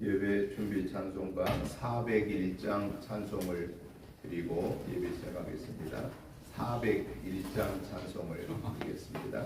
예배 준비 찬송가 401장 찬송을 드리고 예배 시작하겠습니다. 401장 찬송을 드리겠습니다.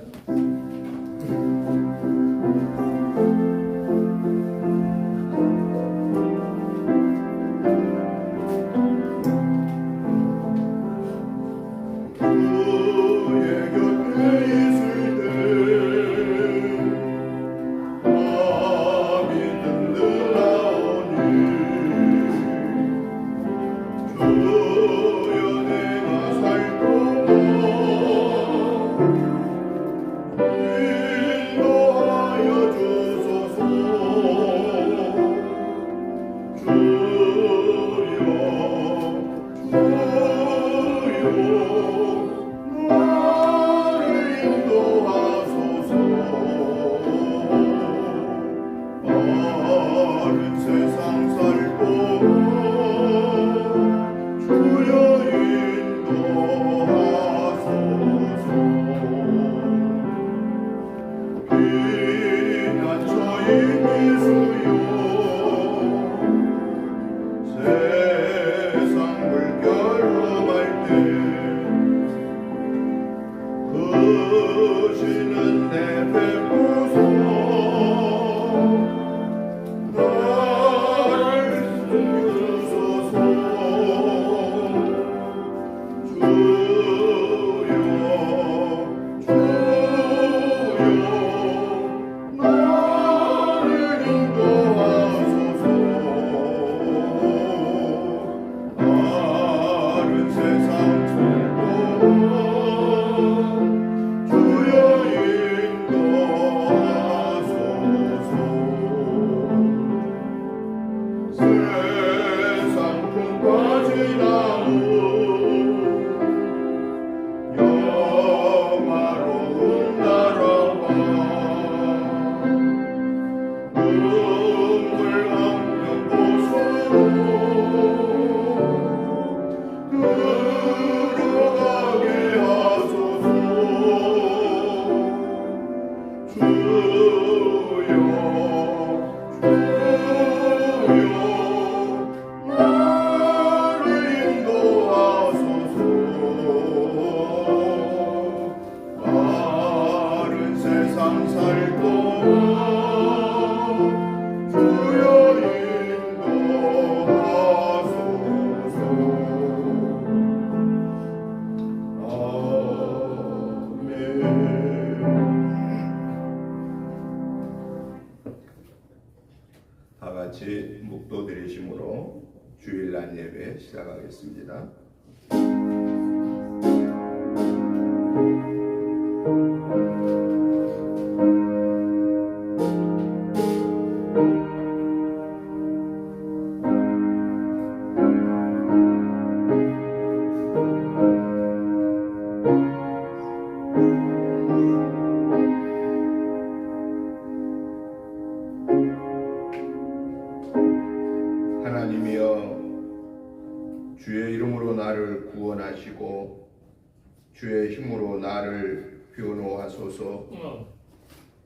같이 묵도 드리심으로 주일날 예배 시작하겠습니다. 하나님이여, 주의 이름으로 나를 구원하시고 주의 힘으로 나를 변호하소서.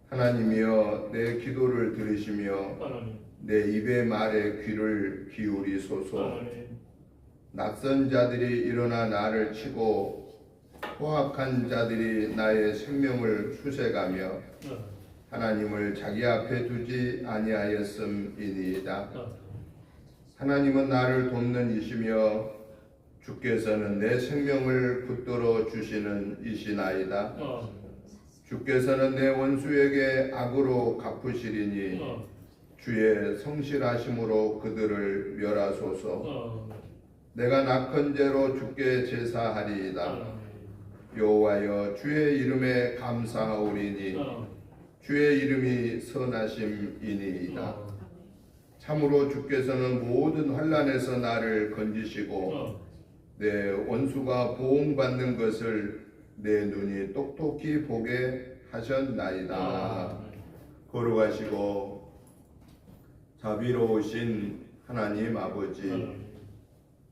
하나님이여, 내 기도를 들으시며 내 입의 말에 귀를 기울이소서. 낯선 자들이 일어나 나를 치고 포악한 자들이 나의 생명을 수색하며 하나님을 자기 앞에 두지 아니하였음이니이다. 하나님은 나를 돕는 이시며 주께서는 내 생명을 붙들어 주시는 이시나이다. 주께서는 내 원수에게 악으로 갚으시리니 주의 성실하심으로 그들을 멸하소서. 내가 낙헌제로 주께 제사하리이다. 여호와여, 주의 이름에 감사하오리니 주의 이름이 선하심이니이다. 참으로 주께서는 모든 환난에서 나를 건지시고 내 원수가 보응받는 것을 내 눈이 똑똑히 보게 하셨나이다. 걸어가시고 자비로우신 하나님 아버지,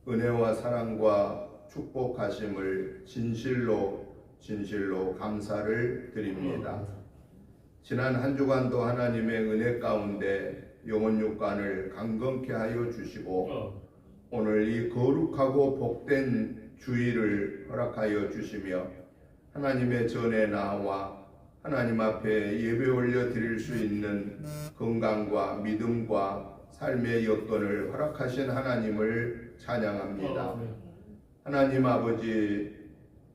은혜와 사랑과 축복하심을 진실로 감사를 드립니다. 지난 한 주간도 하나님의 은혜 가운데 영혼 육관을 강건케 하여 주시고 오늘 이 거룩하고 복된 주일을 허락하여 주시며 하나님의 전에 나와 하나님 앞에 예배 올려 드릴 수 있는 건강과 믿음과 삶의 여건을 허락하신 하나님을 찬양합니다. 하나님 아버지,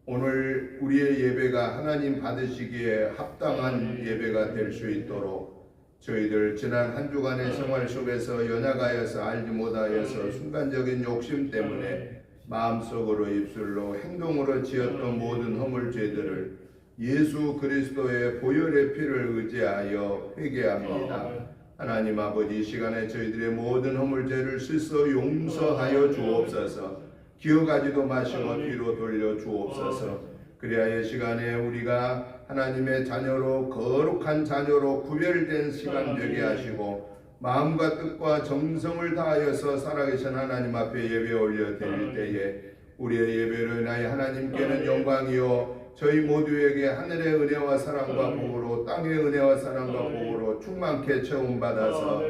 오늘 우리의 예배가 하나님 받으시기에 합당한 예배가 될 수 있도록 저희들 지난 한 주간의 생활 속에서 연약하여서 알지 못하여서 순간적인 욕심 때문에 마음속으로 입술로 행동으로 지었던 모든 허물죄들을 예수 그리스도의 보혈의 피를 의지하여 회개합니다. 하나님 아버지, 이 시간에 저희들의 모든 허물죄를 씻어 용서하여 주옵소서. 기억하지도 마시고 뒤로 돌려 주옵소서. 그래야 이 시간에 우리가 하나님의 자녀로 거룩한 자녀로 구별된 시간 되게 하시고 마음과 뜻과 정성을 다하여서 살아계신 하나님 앞에 예배 올려 드릴 때에 우리의 예배로 인하여 하나님께는 영광이요 저희 모두에게 하늘의 은혜와 사랑과 복으로 땅의 은혜와 사랑과 복으로 충만케 채움받아서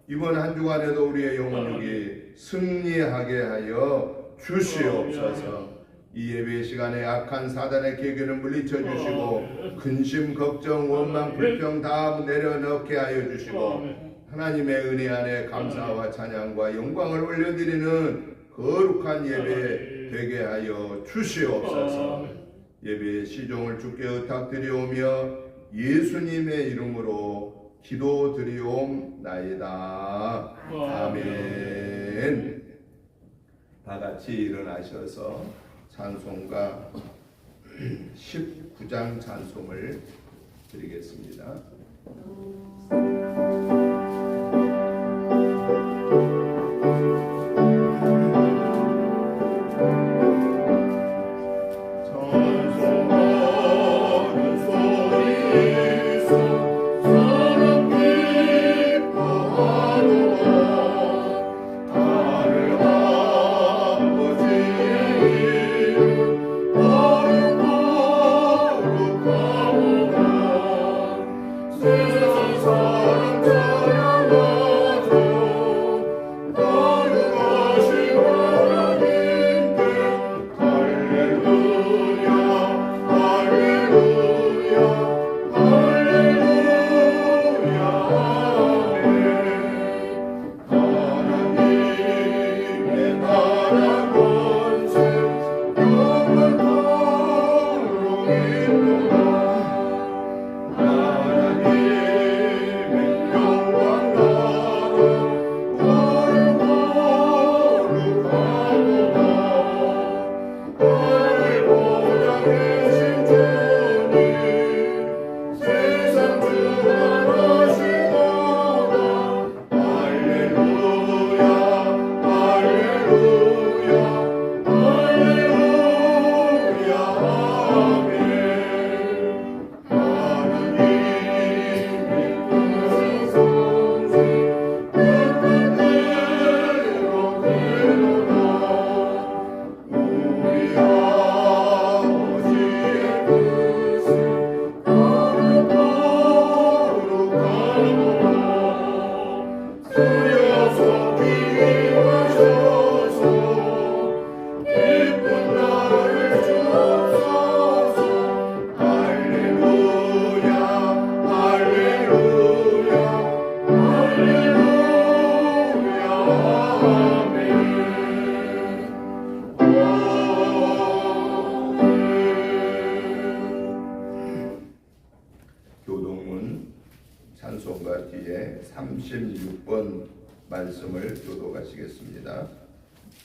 이번 한 주간에도 우리의 영혼육이 승리하게 하여 주시옵소서. 이 예배 시간에 악한 사단의 계계를 물리쳐 주시고 근심, 걱정, 원망, 불평 다 내려놓게 하여 주시고 하나님의 은혜 안에 감사와 찬양과 영광을 올려드리는 거룩한 예배 되게 하여 주시옵소서. 예배의 시종을 주께 의탁드리오며 예수님의 이름으로 기도드리옵나이다. 아멘. 다 같이 일어나셔서 찬송가 19장 찬송을 드리겠습니다. 찬송가 뒤에 36번 말씀을 교독하시겠습니다.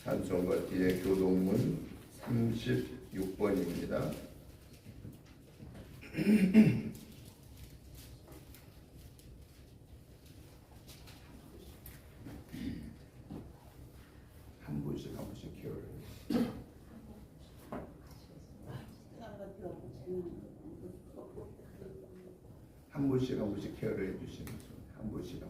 찬송가 뒤에 교독문 36번입니다. 한 분씩 키워요. 한 분씩 케어를 해주시면서 한 분씩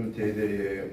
주께서는 대대에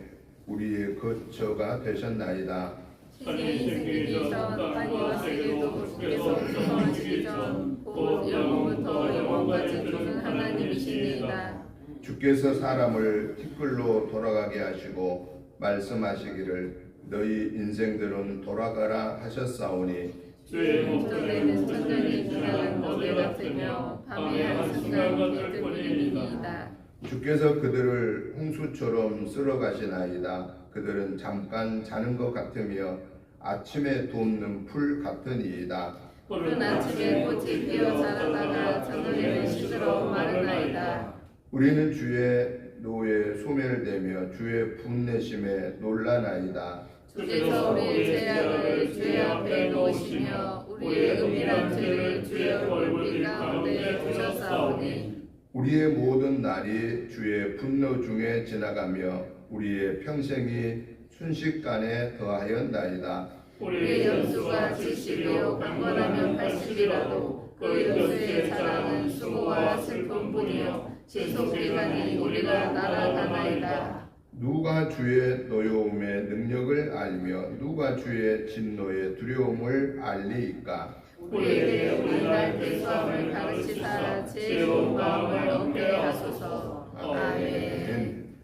우리의 거처가 되셨나이다. 세상이 생기기 전 땅이와 세계도 주께서 조성하시기 전 곧 영원부터 영원까지 두는 하나님이시니이다. 주께서 사람을 티끌로 돌아가게 하시고 말씀하시기를 너희 인생들은 돌아가라 하셨사오니 주의 목전에는 천년이 지나간 너희 같으며 밤의 한순간 빛들 뿐이니이다. 주께서 그들을 홍수처럼 쓸어가시나이다. 그들은 잠깐 자는 것 같으며 아침에 돋는 풀 같으니이다. 푸른 아침에 꽃이 피어 자라다가 저녁에는 시들어 마르나이다. 우리는 주의 노에 소멸되며 주의 분내심에 놀라나이다. 주께서 우리의 죄악을 주의 앞에 놓으시며 우리의 은밀한 죄를 주의 얼굴 가운데 두셨사오니 우리의 모든 날이 주의 분노 중에 지나가며 우리의 평생이 순식간에 더하였나이다. 우리의 연수가 70이요 강건하면 80이라도 그 연수의 자랑은 수고와 슬픔뿐이요 지속기간이 우리가 날아가나이다. 누가 주의 노여움의 능력을 알며 누가 주의 진노의 두려움을 알리이까? 우리에게 우리날 대수함을 가르치사 지혜로운 마음을 얻게 하소서. 아멘.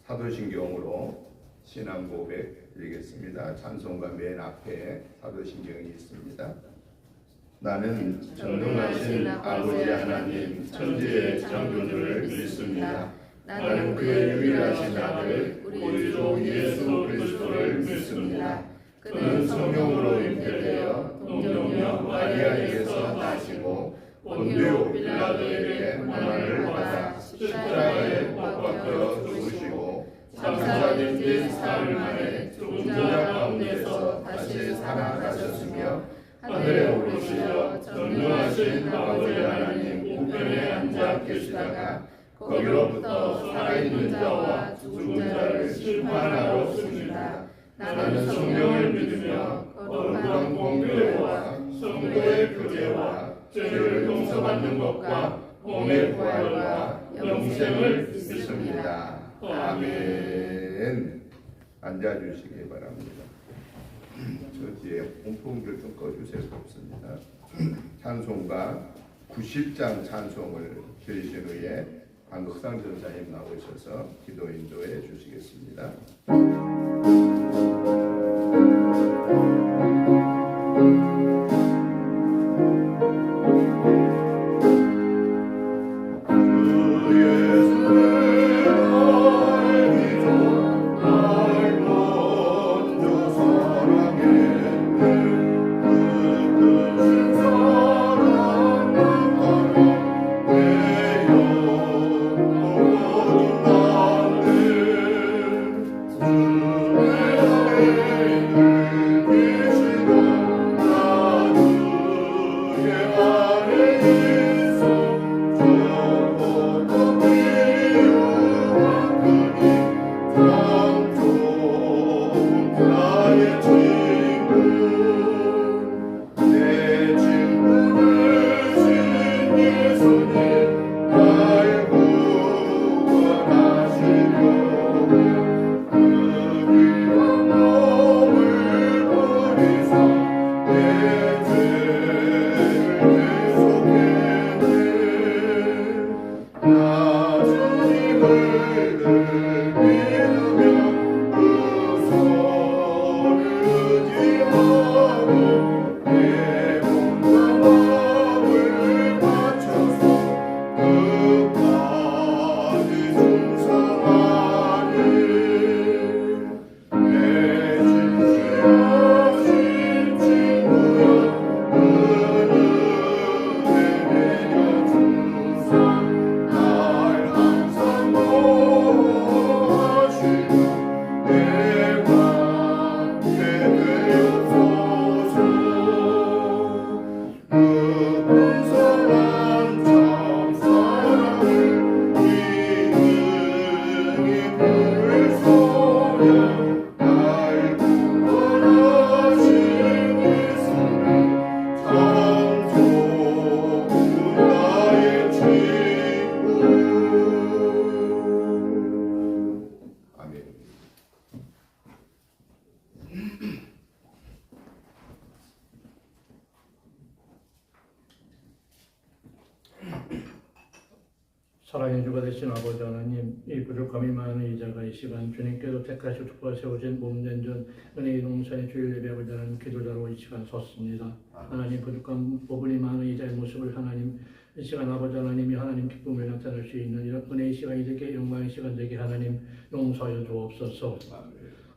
사도신경으로 신앙 고백 드리겠습니다. 찬송가 맨 앞에 사도신경이 있습니다. 나는 전능하신 아버지 하나님 천지의 창조주를 믿습니다. 나는 그의 유일하신 아들 우리 주 예수 그리스도를 믿습니다. 그는 성령으로 잉태되어 동정녀 마리아에게서 나시고 본디오 빌라도에게 고난을 받아 십자가에 못 박혀 죽으시고 장사된 지 사흘 만에 죽은 자 가운데서 다시 살아나셨으며 하늘에 오르시어 전능하신 아버지 하나님 우편에 앉아 계시다가 거기로부터 살아있는 자와 죽은 자를 심판하러 오십니다. 나는 성령을 믿으며 거룩한 공교회와 성도의 교제와 죄를 용서받는 것과 몸의 부활과 영생을 믿습니다. 아멘. 앉아주시기 바랍니다. 저 뒤에 온풍기를 좀 꺼주세요. 없습니다. 찬송가 90장 찬송을 들으신 후에 강극상 전사님 나오셔서 기도 인도해 주시겠습니다. 사랑의 주가 되신 아버지 하나님, 이 부족함이 많은 이 자가 이 시간 주님께서 택하시고 축복하 세우신 몸된 전 은혜의 농산의 주일 예배 아버지 하나님 기도자로 이 시간 섰습니다. 하나님 부족한 부분이 많은 이 자의 모습을 하나님 이 시간 아버지 하나님이 하나님 기쁨을 나타낼 수 있는 이런 은혜의 시간이 되게 영광의 시간 되게 하나님 용서하여 주옵소서.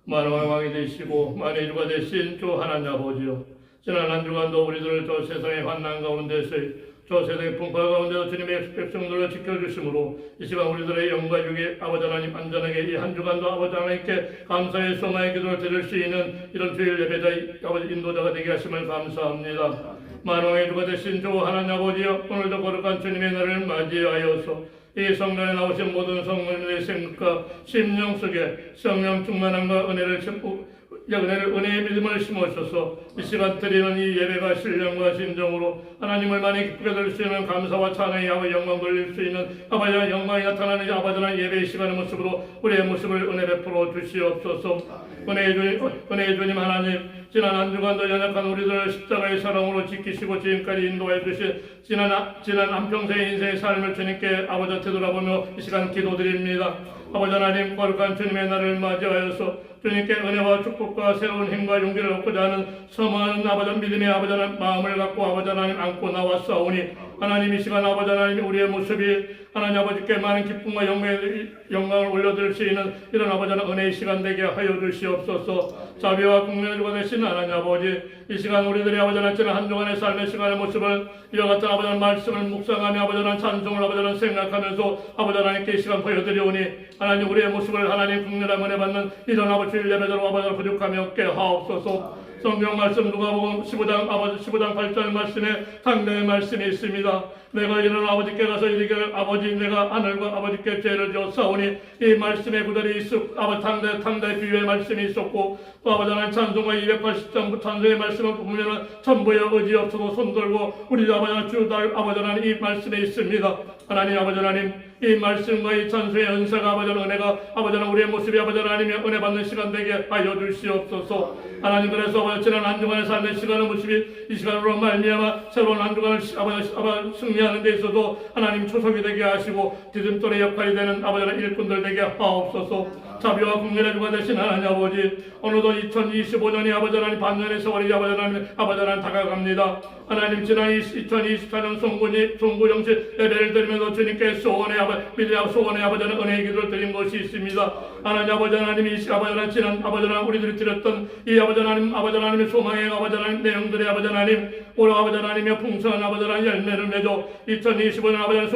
만왕의 왕이 되시고 만의 주가 되신 주 하나님 아버지여, 지난 한 주간도 우리들을 저 세상의 환난 가운데서 저 세상의 풍파 가운데서 주님의 백성들을 지켜주심으로 이 시간 우리들의 영과 육의 아버지 하나님 안전하게 이 한 주간도 아버지 하나님께 감사의 소망의 기도를 드릴 수 있는 이런 주일 예배자 아버지 인도자가 되게 하심을 감사합니다. 만왕의 주가 되신 주 하나님 아버지여, 오늘도 거룩한 주님의 날을 맞이하여서 이 성전에 나오신 모든 성도님의 생각과 심령 속에 성령 충만함과 은혜의 믿음을 심으셔서 이 시간 드리는 이 예배가 신령과 진정으로 하나님을 많이 기쁘게 드릴 수 있는 감사와 찬양의 영광 돌릴 수 있는 아버지의 영광이 나타나는 아버지의 예배의 시간의 모습으로 우리의 모습을 은혜 베풀어 주시옵소서. 은혜의 주님 하나님, 지난 한 주간도 연약한 우리들을 십자가의 사랑으로 지키시고 지금까지 인도해 주신 지난 한평생의 인생의 삶을 주님께 아버지한테 돌아보며 이 시간 기도드립니다. 아버지 하나님, 거룩한 주님의 날을 맞이하여서 주님께 은혜와 축복과 새로운 힘과 용기를 얻고자 하는 서머하는 아버지 믿음의 아버지 하나님 마음을 갖고 아버지 하나님 안고 나왔사오니 하나님 이 시간 아버지 하나님 우리의 모습이 하나님 아버지께 많은 기쁨과 영광을 올려드릴 수 있는 이런 아버지 하나님 은혜의 시간 되게 하여 주시옵소서. 자비와 국민의 주가 되신 하나님 아버지, 이 시간 우리들이 아버지 하나님 지난 한 주간의 삶의 시간의 모습을 이와 같은 아버지 하나님 말씀을 묵상하며 아버지 하나님 찬송을 아버지 하나님 생각하면서 아버지 하나님께 이 시간 보여드리오니 하나님 우리의 모습을 하나님 국민의 은혜 받는 이런 아버지 주일 예배자로 아버지 하나님 부족함이 없게 하옵소서. 성경 말씀 누가복음 15장 8절 말씀에 상당의 말씀이 있습니다. 내가 이런 아버지께 가서 이르기를 아버지 내가 하늘과 아버지께 죄를 지었사오니, 이 말씀의 구절이 아버지 당대 비유의 말씀이 있었고 또 아버지 하나님 찬송가 280장 찬송의 말씀을 보면 전부의 의지 없어도 손들고 우리 아버지 하나님 주달 아버지 하나님 이 말씀에 있습니다. 하나님 아버지 하나님 이 말씀과 이 찬송의 은사가 아버지 하나님 은혜가 아버지 하나님 우리의 모습이 아버지 하나님의 은혜 받는 시간 되게 하여 주시옵소서. 하나님 그래서 아버지 지난 한 주간의 삶의 시간의 모습이 이 시간으로 말미암아 새로운 한 주간을 아버지 승리하는 데 있어도 하나님 초석이 되게 하시고 디딤돌의 역할이 되는 아버지 하나님 일꾼들 되게 하옵소서. 자비와 국민의 주가 되신 하나님 아버지, 어느덧 2025년이 아버지 하나님 반년의 세월이 아버지 하나님 다가갑니다. 하나님 지난 2024년 송구 정식 예배를 드리면서 주님께 소원의 아버지 하나님 은혜의 기도를 드린 것이 있습니다. 하나님 아버지 하나님이 아버지 하나님 지난 아버지 하나님 우리들이 드렸던 이 아버지 하나님의 소망의 아버지 하나님 내용들의 아버지 하나님 오늘 아버지 하나님의 풍성한 아버지 하나님 열매를 맺어 2025년 아버지 하나님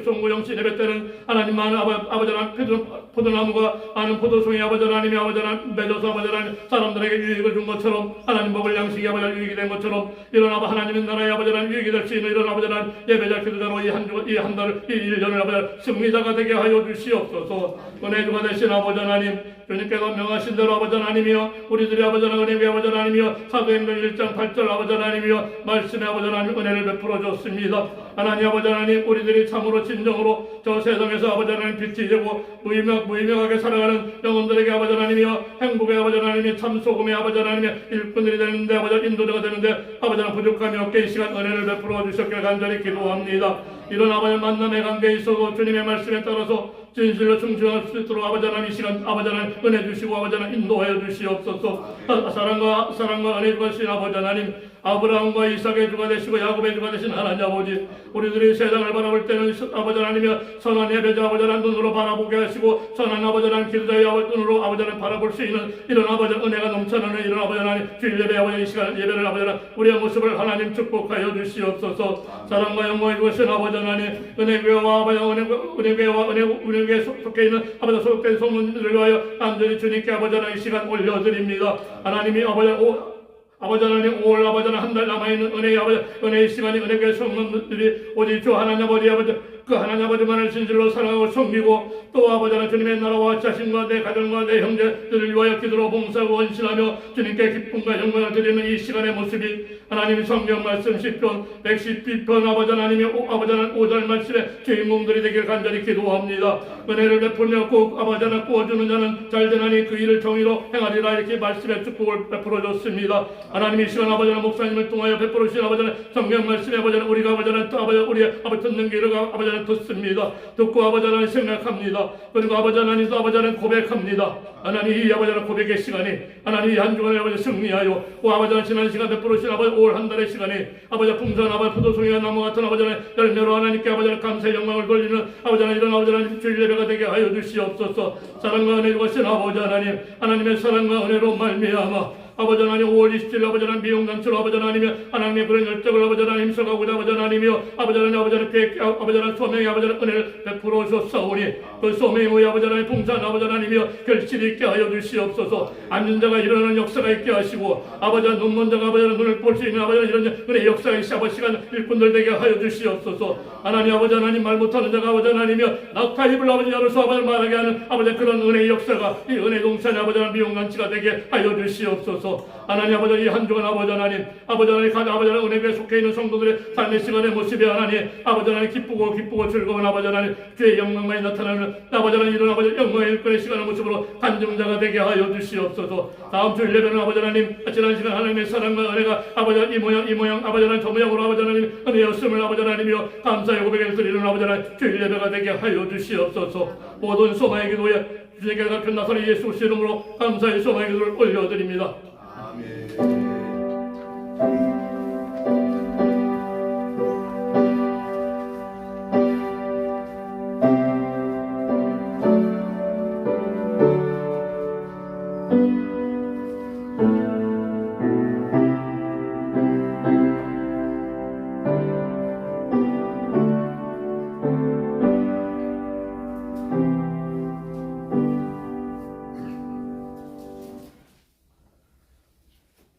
송구 정식 예배 때는 하나님 많은 아버지 하나님 포도나무가 많은 포도송이 아버지 하나님이 아버지 하나님 맺어서 아버지 하나님 사람들에게 유익을 준 것처럼 하나님 먹을 양식이 아버지 하나님 유익이 된 것처럼 이런 하나님의 나라의 아버지 하나님 유익이 될 수 있는 이런 아버지 하나님 예배자 기도자로 이 한 달을 이 1년을 아버지 하나님 승리자가 되게 하여 주시옵소서. 은혜주가 되신 아버지 하나님, 주님께서 명하신 대로 아버지 하나님이여 우리들이 아버지 하나님 은혜의 아버지 하나님이여 사도행전 1장 8절 아버지 하나님이여 말씀의 아버지 하나님 은혜를 베풀어 줬습니다. 하나님 아버지 하나님 우리들이 참으로 진정으로 저 세상에서 아버지 하나님 빛이 되고 무의명하게 살아가는 영혼들에게 아버지 하나님이여 행복의 아버지 하나님이 참 소금의 아버지 하나님의 일꾼들이 되는데 아버지 인도자가 되는데 아버지 하나님 부족함이 없게 이 시간 은혜를 베풀어 주셨기를 간절히 기도합니다. 이런 아버지 만남의 관계에 있어서 주님의 말씀에 따라서 진실로 충실할 수 있도록 아버지 하나님 이 시간 아버지 하나님 은혜 주시고 아버지 하나님 인도하여 주시옵소서. 사랑과 은혜 주신 아버지 하나님, 아브라함과 이삭의 주가 되시고 야곱의 주가 되신 하나님 아버지, 우리들이 세상을 바라볼 때는 아버지 하나님이여 선한 예배자 아버지 하나님 눈으로 바라보게 하시고 선한 아버지 하나님 기도자의 눈으로 아버지 하나님 바라볼 수 있는 이런 아버지 은혜가 넘쳐나는 이런 아버지 하나님 주일 예배 아버지 이 시간 예배를 아버지 하나님 우리의 모습을 하나님 축복하여 주시옵소서. 사랑과 영광을 주신 아버지 하나님, 은혜교회와 아버지 은혜교회에 속해 있는 아버지 소속된 성도님들을 위하여 간절히 주님께 아버지 하나님 이 시간 올려드립니다. 하나님이 아버지 하나님 올 아버지 하나님 한 달 남아있는 은혜의 시간이 은혜교회 성도들이 오직 주 하나님 아버지 그 하나님 아버지만을 진실로 사랑하고 섬기고 또 아버지 하나님 주님의 나라와 자신과 내 가정과 내 형제들을 위하여 기도로 봉사하고 헌신하며 주님께 기쁨과 영광을 드리는 이 시간의 모습이 하나님의 성경 말씀 10편 112편 아버지 하나님의 아버지 하나님 5절 말씀의 주인공들이 되길 간절히 기도합니다. 은혜를 베풀며 꼭 아버지 하나님 구워주는 자는 잘되나니 그 일을 정의로 행하리라 이렇게 말씀의 축복을 베풀어 줬습니다. 하나님이 시간 아버지 하나님 목사님을 통하여 베풀어 주신 아버지 하나님 성경 말씀에 아버지 하나님 우리가 아버지 하나님 또 아버지 우리의 아버지 듣는 귀를 아버지 하나님 하나님 듣습니다. 듣고 아버지 하나님 생각합니다. 그리고 아버지 하나님도 아버지 하나님 고백합니다. 하나님 이 아버지 하나님 고백의 시간이 하나님 이 한 주간에 아버지 승리하여 아버지 하나님 지난 시간 베풀으신 아버지 올 한 달의 시간에 아버지 풍성한 아버지 포도송이와 나무 같은 아버지 하나님 열매로 하나님께 아버지 하나님 감사의 영광을 돌리는 아버지 하나님 이런 아버지 하나님 주일 예배가 되게 하여 주시옵소서. 사랑과 은혜 주신 아버지 하나님 하나님의 사랑과 은혜로 말미암아 아버지 하나님 5월 27일 아버지 하나님 미용잔치로 아버지 하나님의 그런 열정을 아버지 하나님 힘써가고자 아버지 하나님이여 아버지 하나님 소명의 아버지 하나님 은혜를 베풀어 주셨사오니 그 소명의 아버지 하나님 풍성한 아버지 하나님이여 결실이 있게 하여 주시옵소서. 앉은 자가 일어나는 역사가 있게 하시고 아버지 하나님 눈먼 자가 아버지 하나님 눈을 볼 수 있는 아버지 하나님 이런 은혜의 역사가 있어 아버지 시간 일꾼들 되게 하여 주시옵소서. 하나님 아버지 하나님 말 못하는 자가 아버지 하나님이여 낙타 입을 아버지 열어서 아버지 말하게 하는 아버지 그런 은혜의 역사가 이 은혜 동산의 아버지 하나님 미용잔치가 되게 하여 주시옵소서. 하나님 아버지 이 한 주간 아버지 하나님 가장 아버지 하나님 은혜에 속해 있는 성도들의 삶의 시간의 모습이 하나님 아버지 하나님 기쁘고 즐거운 아버지 하나님 주의 영광만이 나타나는 아버지 하나님 이런 아버지 영광의 일꾼의 시간의 모습으로 간증자가 되게 하여 주시옵소서. 다음 주 예배는 아버지 하나님 지난 시간 하나님의 사랑과 은혜가 아버지 하나님 이 모양 아버지 하나님 저 모양으로 아버지 하나님 은혜였음을 아버지 하나님이여 감사의 고백을 드리는 아버지 하나님 주일 예배가 되게 하여 주시옵소서. 모든 소망의 기도에 주님께 같은 나사렛 예수 그리스도의 이름으로 감사의 소망의 기도를 올려드립니다. 아멘.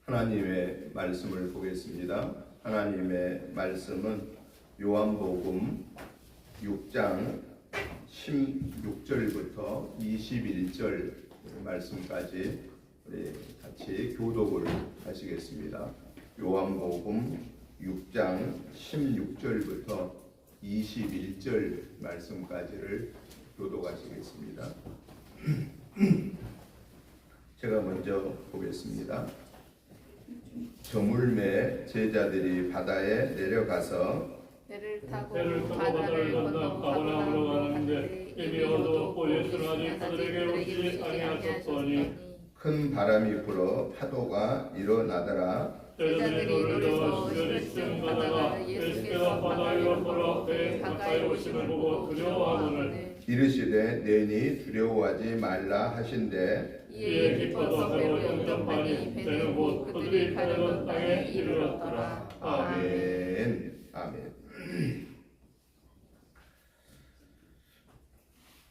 하나님의 말씀을 보겠습니다. 하나님의 말씀은 요한복음 6장 16절부터 21절 말씀까지 우리 같이 교독을 하시겠습니다. 요한복음 6장 16절부터 21절 말씀까지를 교독하시겠습니다. 제가 먼저 보겠습니다. 저물매 제자들이 바다에 내려가서 배를 타고 바다를 건너 가버나움으로 가는데 이미 어두웠고 예수는 아직 그들에게 오지 아니하셨더니 큰 바람이 불어 파도가 일어나더라. 제자들이 노래서 오실쯤 가다가 예수께서 바다 위로 걸어 배 가까이 오심을 보고 두려워하거늘 이르시되 너희 두려워하지 말라 하신대. 이에 기뻐서 배로 영접하니 배는 곧 그들이 가려던 땅에 이르렀더라. 아멘. 아멘.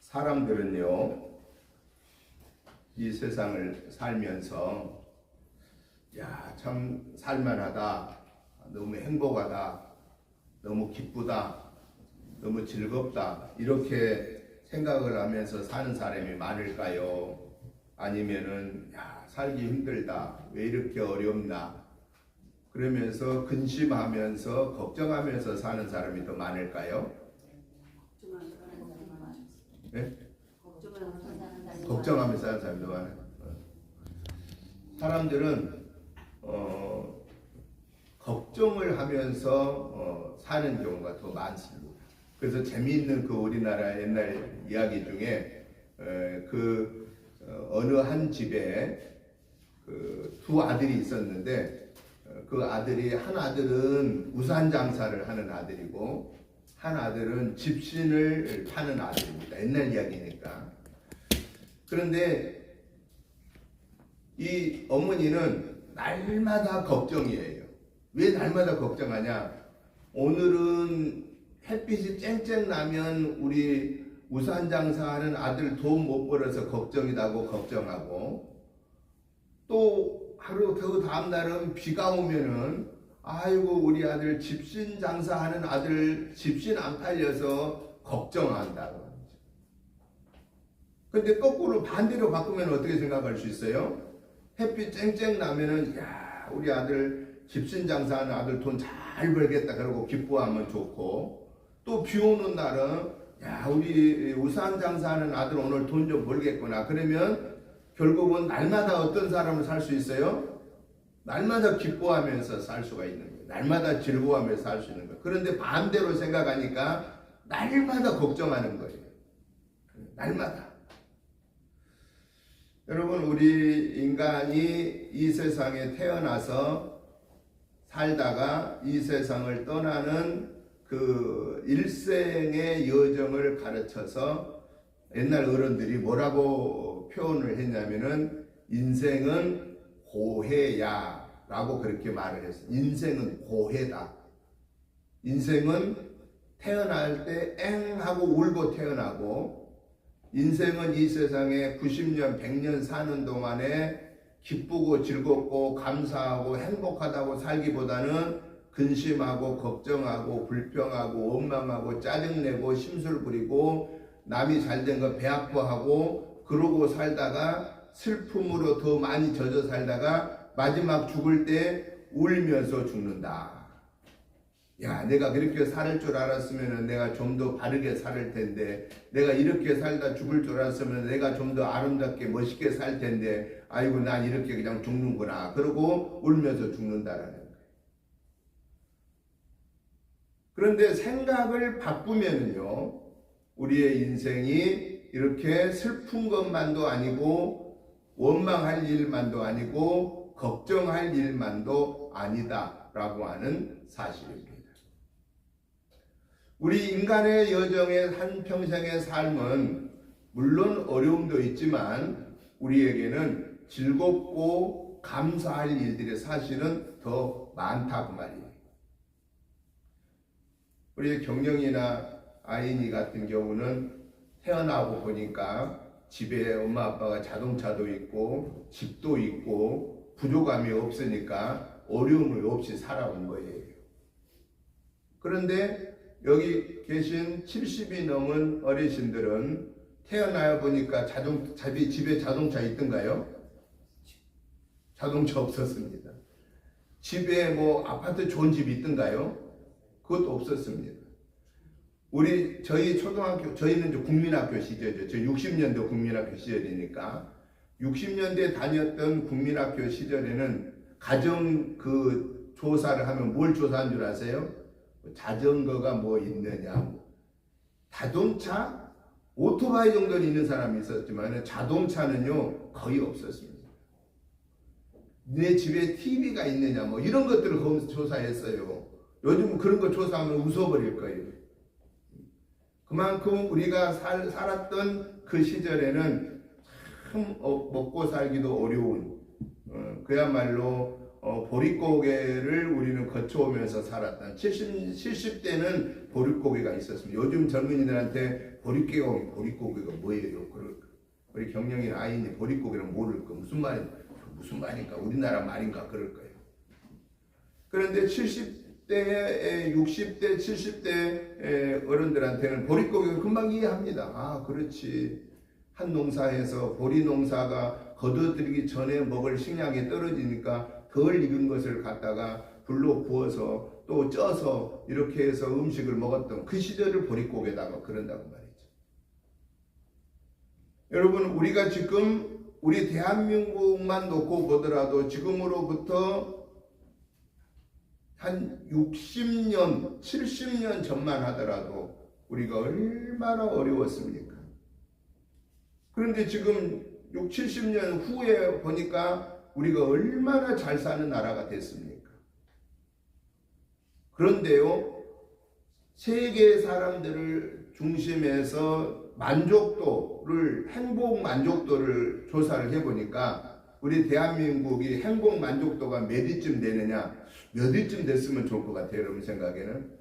사람들은요 이 세상을 살면서 참 살만하다, 너무 행복하다, 너무 기쁘다, 너무 즐겁다 이렇게 생각을 하면서 사는 사람이 많을까요? 아니면은 살기 힘들다, 왜 이렇게 어렵나 그러면서 근심하면서 걱정하면서 사는 사람이 더 많을까요? 네? 걱정하면서 사는 사람이 더 많아요. 사람들은 걱정을 하면서 사는 경우가 더 많습니다. 그래서 재미있는 그 우리나라 옛날 이야기 중에 어느 한 집에 두 아들이 있었는데 그 아들이 한 아들은 우산 장사를 하는 아들이고 한 아들은 집신을 파는 아들입니다. 옛날 이야기니까. 그런데 이 어머니는 날마다 걱정이에요. 왜 날마다 걱정하냐? 오늘은 햇빛이 쨍쨍 나면 우리 우산 장사하는 아들 돈 못 벌어서 걱정이라고 걱정하고, 또 하루 그 다음 날은 비가 오면은 아이고 우리 아들 집신 장사하는 아들 집신 안 팔려서 걱정한다고. 근데 거꾸로 반대로 바꾸면 어떻게 생각할 수 있어요? 햇빛 쨍쨍 나면은 우리 아들 집신 장사하는 아들 돈 잘 벌겠다 그러고 기뻐하면 좋고, 또 비 오는 날은 우리 우산 장사하는 아들 오늘 돈 좀 벌겠구나 그러면 결국은 날마다 어떤 사람을 살 수 있어요? 날마다 기뻐하면서 살 수가 있는 거예요. 날마다 즐거워하면서 살 수 있는 거예요. 그런데 반대로 생각하니까 날마다 걱정하는 거예요. 날마다. 여러분, 우리 인간이 이 세상에 태어나서 살다가 이 세상을 떠나는 그 일생의 여정을 가르쳐서 옛날 어른들이 뭐라고 표현을 했냐면은 인생은 고해야 라고 그렇게 말을 했어요. 인생은 고해다. 인생은 태어날 때 엥 하고 울고 태어나고, 인생은 이 세상에 90년, 100년 사는 동안에 기쁘고 즐겁고 감사하고 행복하다고 살기보다는 근심하고 걱정하고 불평하고 원망하고 짜증내고 심술 부리고 남이 잘된 거 배 아파하고 그러고 살다가 슬픔으로 더 많이 젖어 살다가 마지막 죽을 때 울면서 죽는다. 야, 내가 그렇게 살 줄 알았으면 내가 좀 더 바르게 살 텐데, 내가 이렇게 살다 죽을 줄 알았으면 내가 좀 더 아름답게 멋있게 살 텐데, 아이고 난 이렇게 그냥 죽는구나. 그러고 울면서 죽는다라는 거예요. 그런데 생각을 바꾸면요, 우리의 인생이 이렇게 슬픈 것만도 아니고 원망할 일만도 아니고 걱정할 일만도 아니다라고 하는 사실입니다. 우리 인간의 여정의 한평생의 삶은 물론 어려움도 있지만 우리에게는 즐겁고 감사할 일들이 사실은 더 많다고 말이에요. 우리 경영이나 아인이 같은 경우는 태어나고 보니까 집에 엄마 아빠가 자동차도 있고 집도 있고 부족함이 없으니까 어려움을 없이 살아온 거예요. 그런데 여기 계신 70이 넘은 어르신들은 태어나 보니까 집에 자동차 있던가요? 자동차 없었습니다. 집에 뭐 아파트 좋은 집 있던가요? 그것도 없었습니다. 저희 초등학교, 저희는 이제 국민학교 시절이죠. 저 60년대 국민학교 시절이니까 60년대 다녔던 국민학교 시절에는 가정 그 조사를 하면 뭘 조사한 줄 아세요? 자전거가 뭐 있느냐, 자동차, 오토바이 정도는 있는 사람이 있었지만 자동차는요 거의 없었습니다. 내 집에 TV가 있느냐 뭐 이런 것들을 거기서 조사했어요. 요즘 그런 거 조사하면 웃어버릴 거예요. 그만큼 우리가 살았던 그 시절에는 참 먹고 살기도 어려운 그야말로 보릿고개를 우리는 거쳐오면서 살았다. 70대는 보릿고개가 있었습니다. 요즘 젊은이들한테 보릿고개가 뭐예요? 우리 경영인 아이니 보릿고개는 모를 거 무슨 말인가? 우리나라 말인가? 그럴 거예요. 그런데 70대, 60대, 70대 어른들한테는 보릿고개를 금방 이해합니다. 아, 그렇지. 한 농사에서 보리 농사가 거둬들이기 전에 먹을 식량이 떨어지니까 덜 익은 것을 갖다가 불로 구워서 또 쪄서 이렇게 해서 음식을 먹었던 그 시절을 보릿고개다가 그런다고 말이죠. 여러분, 우리가 지금 우리 대한민국만 놓고 보더라도 지금으로부터 한 60년, 70년 전만 하더라도 우리가 얼마나 어려웠습니까? 그런데 지금 60, 70년 후에 보니까 우리가 얼마나 잘 사는 나라가 됐습니까? 그런데요, 세계 사람들을 중심해서 행복 만족도를 조사를 해보니까 우리 대한민국이 행복 만족도가 몇 위쯤 되느냐, 몇 위쯤 됐으면 좋을 것 같아요, 여러분 생각에는?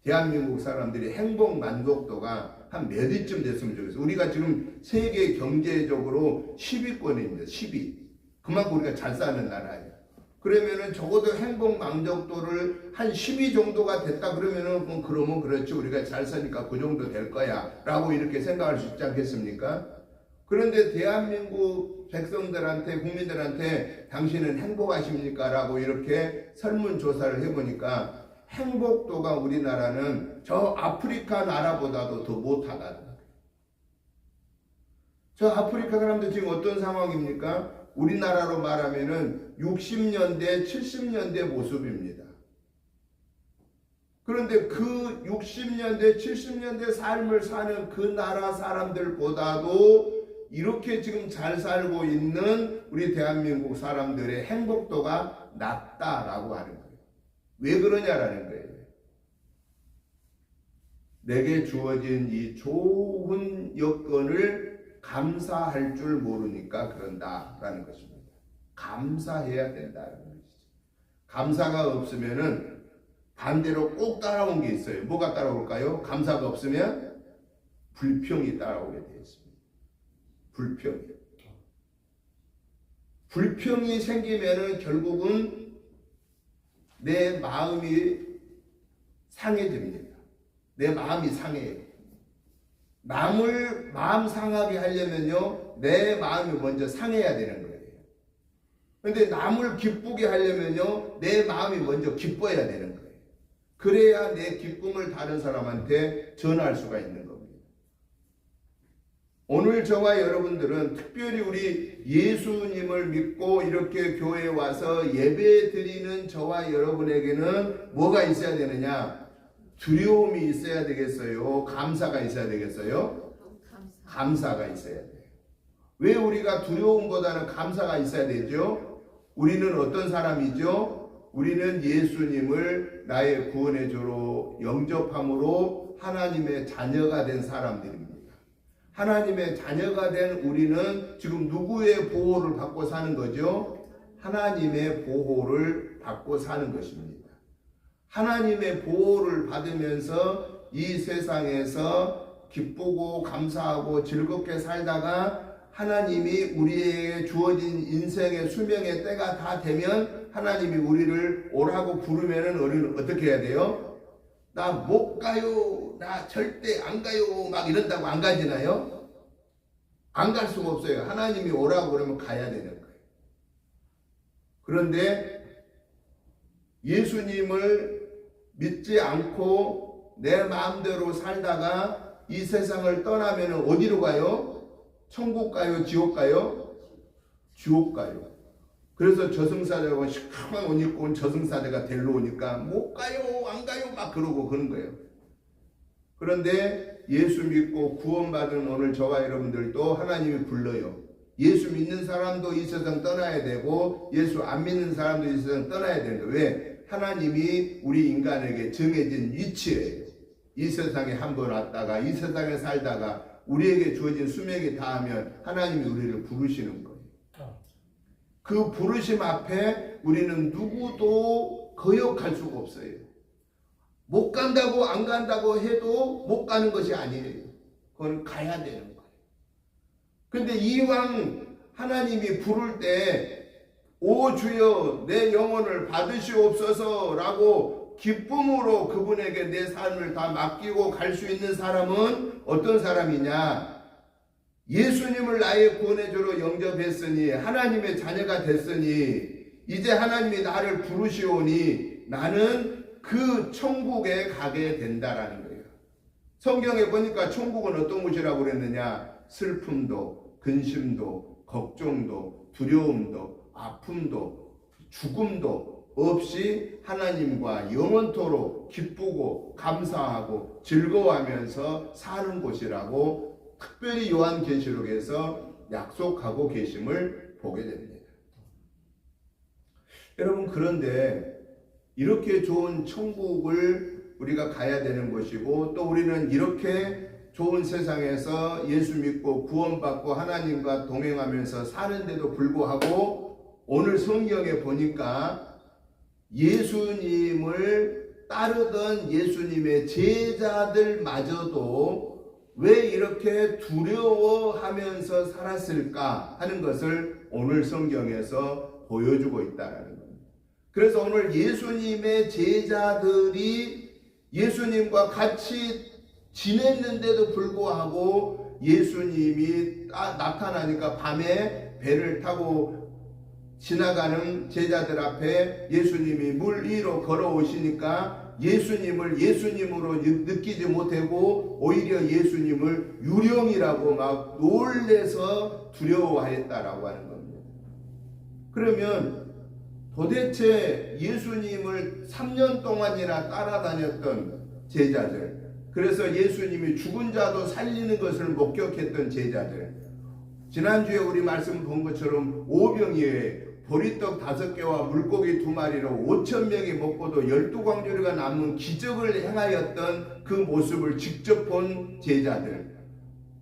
대한민국 사람들이 행복 만족도가 한 몇 위쯤 됐으면 좋겠어요. 우리가 지금 세계 경제적으로 10위권입니다. 10위. 그만큼 우리가 잘 사는 나라예요. 그러면은 적어도 행복 만족도를 한 10위 정도가 됐다 그러면은 그러면 그렇지, 우리가 잘 사니까 그 정도 될 거야 라고 이렇게 생각할 수 있지 않겠습니까? 그런데 대한민국 백성들한테, 국민들한테 당신은 행복하십니까? 라고 이렇게 설문조사를 해보니까 행복도가 우리나라는 저 아프리카 나라보다도 더 못하다는 거예요. 저 아프리카 사람들 지금 어떤 상황입니까? 우리나라로 말하면은 60년대, 70년대 모습입니다. 그런데 그 60년대, 70년대 삶을 사는 그 나라 사람들보다도 이렇게 지금 잘 살고 있는 우리 대한민국 사람들의 행복도가 낮다라고 하는 거예요. 왜 그러냐라는 거예요. 내게 주어진 이 좋은 여건을 감사할 줄 모르니까 그런다라는 것입니다. 감사해야 된다는 것이죠. 감사가 없으면은 반대로 꼭 따라온 게 있어요. 뭐가 따라올까요? 감사가 없으면 불평이 따라오게 되어 있습니다. 불평이 생기면은 결국은 내 마음이 상해집니다. 내 마음이 상해요. 남을 마음 상하게 하려면요, 내 마음이 먼저 상해야 되는 거예요. 그런데 남을 기쁘게 하려면요, 내 마음이 먼저 기뻐야 되는 거예요. 그래야 내 기쁨을 다른 사람한테 전할 수가 있는 겁니다. 오늘 저와 여러분들은 특별히 우리 예수님을 믿고 이렇게 교회에 와서 예배 드리는 저와 여러분에게는 뭐가 있어야 되느냐? 두려움이 있어야 되겠어요? 감사가 있어야 되겠어요? 감사가 있어야 돼요. 왜 우리가 두려움보다는 감사가 있어야 되죠? 우리는 어떤 사람이죠? 우리는 예수님을 나의 구원의 주로 영접함으로 하나님의 자녀가 된 사람들입니다. 하나님의 자녀가 된 우리는 지금 누구의 보호를 받고 사는 거죠? 하나님의 보호를 받고 사는 것입니다. 하나님의 보호를 받으면서 이 세상에서 기쁘고 감사하고 즐겁게 살다가 하나님이 우리에게 주어진 인생의 수명의 때가 다 되면 하나님이 우리를 오라고 부르면은 우리는 어떻게 해야 돼요? 나 못 가요. 나 절대 안 가요. 막 이런다고 안 가지나요? 안 갈 수가 없어요. 하나님이 오라고 그러면 가야 되는 거예요. 그런데 예수님을 믿지 않고 내 마음대로 살다가 이 세상을 떠나면 어디로 가요? 천국 가요? 지옥 가요? 지옥 가요. 그래서 저승사자가 시커먼 옷 입고 온 저승사자가 데리러 오니까 못 가요, 안 가요 막 그러고 그런 거예요. 그런데 예수 믿고 구원받은 오늘 저와 여러분들도 하나님이 불러요. 예수 믿는 사람도 이 세상 떠나야 되고 예수 안 믿는 사람도 이 세상 떠나야 되는 거예요. 왜? 하나님이 우리 인간에게 정해진 위치예요. 이 세상에 한 번 왔다가 이 세상에 살다가 우리에게 주어진 수명이 다하면 하나님이 우리를 부르시는 거예요. 그 부르심 앞에 우리는 누구도 거역할 수가 없어요. 못 간다고 안 간다고 해도 못 가는 것이 아니에요. 그건 가야 되는 거예요. 근데 이왕 하나님이 부를 때 오 주여 내 영혼을 받으시옵소서 라고 기쁨으로 그분에게 내 삶을 다 맡기고 갈 수 있는 사람은 어떤 사람이냐? 예수님을 나의 구원의 주로 영접했으니 하나님의 자녀가 됐으니 이제 하나님이 나를 부르시오니 나는 그 천국에 가게 된다라는 거예요. 성경에 보니까 천국은 어떤 곳이라고 그랬느냐? 슬픔도 근심도 걱정도 두려움도 아픔도 죽음도 없이 하나님과 영원토록 기쁘고 감사하고 즐거워하면서 사는 곳이라고 특별히 요한계시록에서 약속하고 계심을 보게 됩니다. 여러분, 그런데 이렇게 좋은 천국을 우리가 가야 되는 것이고 또 우리는 이렇게 좋은 세상에서 예수 믿고 구원받고 하나님과 동행하면서 사는데도 불구하고 오늘 성경에 보니까 예수님을 따르던 예수님의 제자들마저도 왜 이렇게 두려워하면서 살았을까 하는 것을 오늘 성경에서 보여주고 있다는 겁니다. 그래서 오늘 예수님의 제자들이 예수님과 같이 지냈는데도 불구하고 예수님이 나타나니까 밤에 배를 타고 지나가는 제자들 앞에 예수님이 물 위로 걸어오시니까 예수님을 예수님으로 느끼지 못하고 오히려 예수님을 유령이라고 막 놀래서 두려워했다라고 하는 겁니다. 그러면 도대체 예수님을 3년 동안이나 따라다녔던 제자들, 그래서 예수님이 죽은 자도 살리는 것을 목격했던 제자들, 지난주에 우리 말씀 본 것처럼 오병이에 보리떡 5개와 물고기 2마리로 5,000명이 먹고도 12광주리가 남은 기적을 행하였던 그 모습을 직접 본 제자들,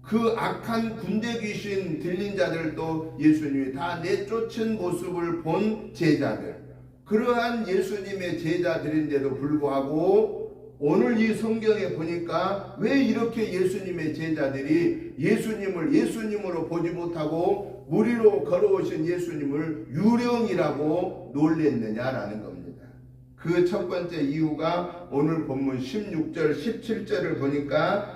그 악한 군대 귀신 들린 자들도 예수님이 다 내쫓은 모습을 본 제자들, 그러한 예수님의 제자들인데도 불구하고 오늘 이 성경에 보니까 왜 이렇게 예수님의 제자들이 예수님을 예수님으로 보지 못하고 무리로 걸어오신 예수님을 유령이라고 놀랬느냐라는 겁니다. 그 첫 번째 이유가 오늘 본문 16절 17절을 보니까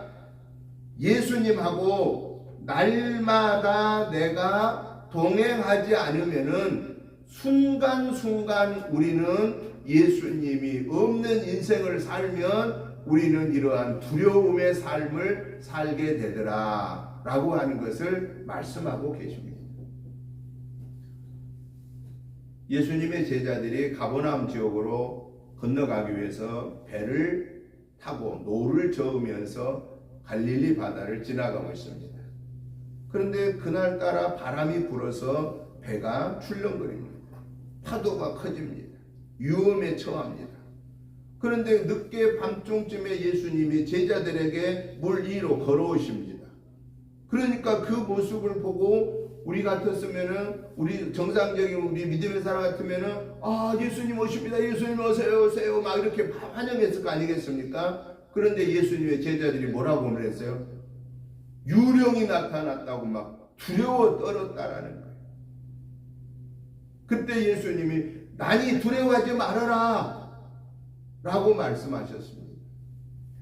예수님하고 날마다 내가 동행하지 않으면은 순간순간 우리는 예수님이 없는 인생을 살면 우리는 이러한 두려움의 삶을 살게 되더라 라고 하는 것을 말씀하고 계십니다. 예수님의 제자들이 가버나움 지역으로 건너가기 위해서 배를 타고 노를 저으면서 갈릴리 바다를 지나가고 있습니다. 그런데 그날따라 바람이 불어서 배가 출렁거립니다. 파도가 커집니다. 위험에 처합니다. 그런데 늦게 밤중쯤에 예수님이 제자들에게 물 위로 걸어오십니다. 그러니까 그 모습을 보고 우리 같았으면은, 우리 정상적인 우리 믿음의 사람 같으면은 예수님 오십니다. 예수님 오세요 오세요 막 이렇게 환영했을 거 아니겠습니까? 그런데 예수님의 제자들이 뭐라고 그랬어요? 유령이 나타났다고 막 두려워 떨었다라는 거예요. 그때 예수님이 나니 두려워하지 말아라 라고 말씀하셨습니다.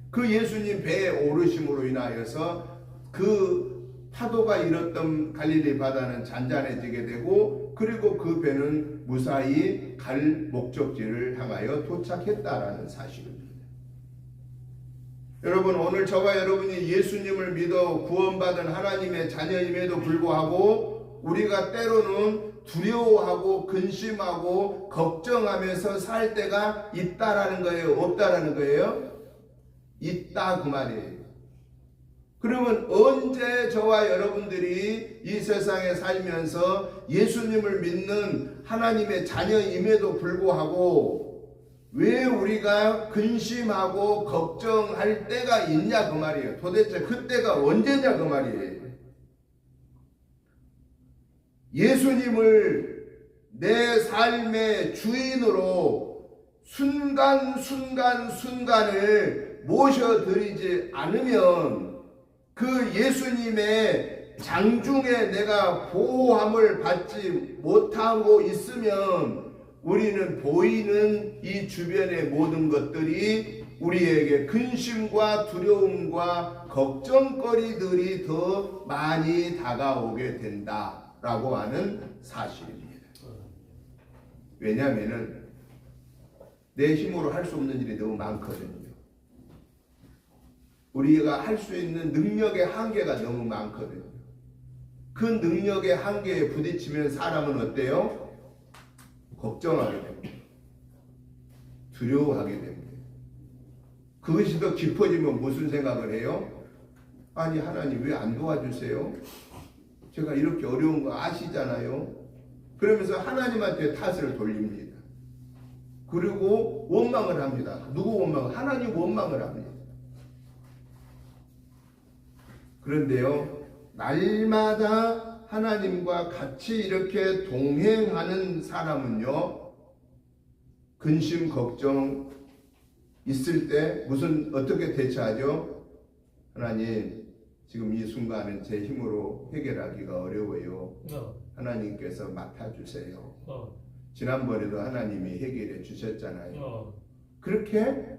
그 예수님 배에 오르심으로 인하여서 그 파도가 일었던 갈릴리 바다는 잔잔해지게 되고, 그리고 그 배는 무사히 갈 목적지를 향하여 도착했다라는 사실입니다. 여러분, 오늘 저와 여러분이 예수님을 믿어 구원받은 하나님의 자녀임에도 불구하고 우리가 때로는 두려워하고 근심하고 걱정하면서 살 때가 있다라는 거예요? 없다라는 거예요? 있다 그 말이에요. 그러면 언제 저와 여러분들이 이 세상에 살면서 예수님을 믿는 하나님의 자녀임에도 불구하고 왜 우리가 근심하고 걱정할 때가 있냐 그 말이에요. 도대체 그때가 언제냐 그 말이에요. 예수님을 내 삶의 주인으로 순간순간을 모셔드리지 않으면, 그 예수님의 장중에 내가 보호함을 받지 못하고 있으면 우리는 보이는 이 주변의 모든 것들이 우리에게 근심과 두려움과 걱정거리들이 더 많이 다가오게 된다라고 하는 사실입니다. 왜냐하면 내 힘으로 할 수 없는 일이 너무 많거든요. 우리가 할 수 있는 능력의 한계가 너무 많거든요. 그 능력의 한계에 부딪히면 사람은 어때요? 걱정하게 됩니다. 두려워하게 됩니다. 그것이 더 깊어지면 무슨 생각을 해요? 아니 하나님 왜 안 도와주세요? 제가 이렇게 어려운 거 아시잖아요. 그러면서 하나님한테 탓을 돌립니다. 그리고 원망을 합니다. 누구 원망을? 하나님 원망을 합니다. 그런데요, 날마다 하나님과 같이 이렇게 동행하는 사람은요, 근심 걱정 있을 때 어떻게 대처하죠? 하나님, 지금 이 순간은 제 힘으로 해결하기가 어려워요. 하나님께서 맡아주세요. 지난번에도 하나님이 해결해 주셨잖아요. 그렇게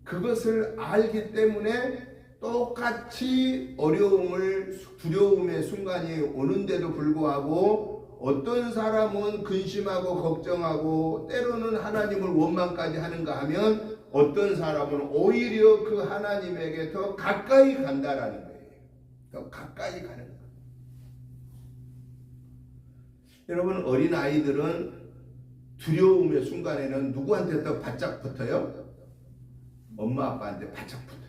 그것을 알기 때문에 똑같이 두려움의 순간이 오는데도 불구하고 어떤 사람은 근심하고 걱정하고 때로는 하나님을 원망까지 하는가 하면 어떤 사람은 오히려 그 하나님에게 더 가까이 간다라는 거예요. 더 가까이 가는 거예요. 여러분, 어린아이들은 두려움의 순간에는 누구한테 더 바짝 붙어요? 엄마 아빠한테 바짝 붙어요.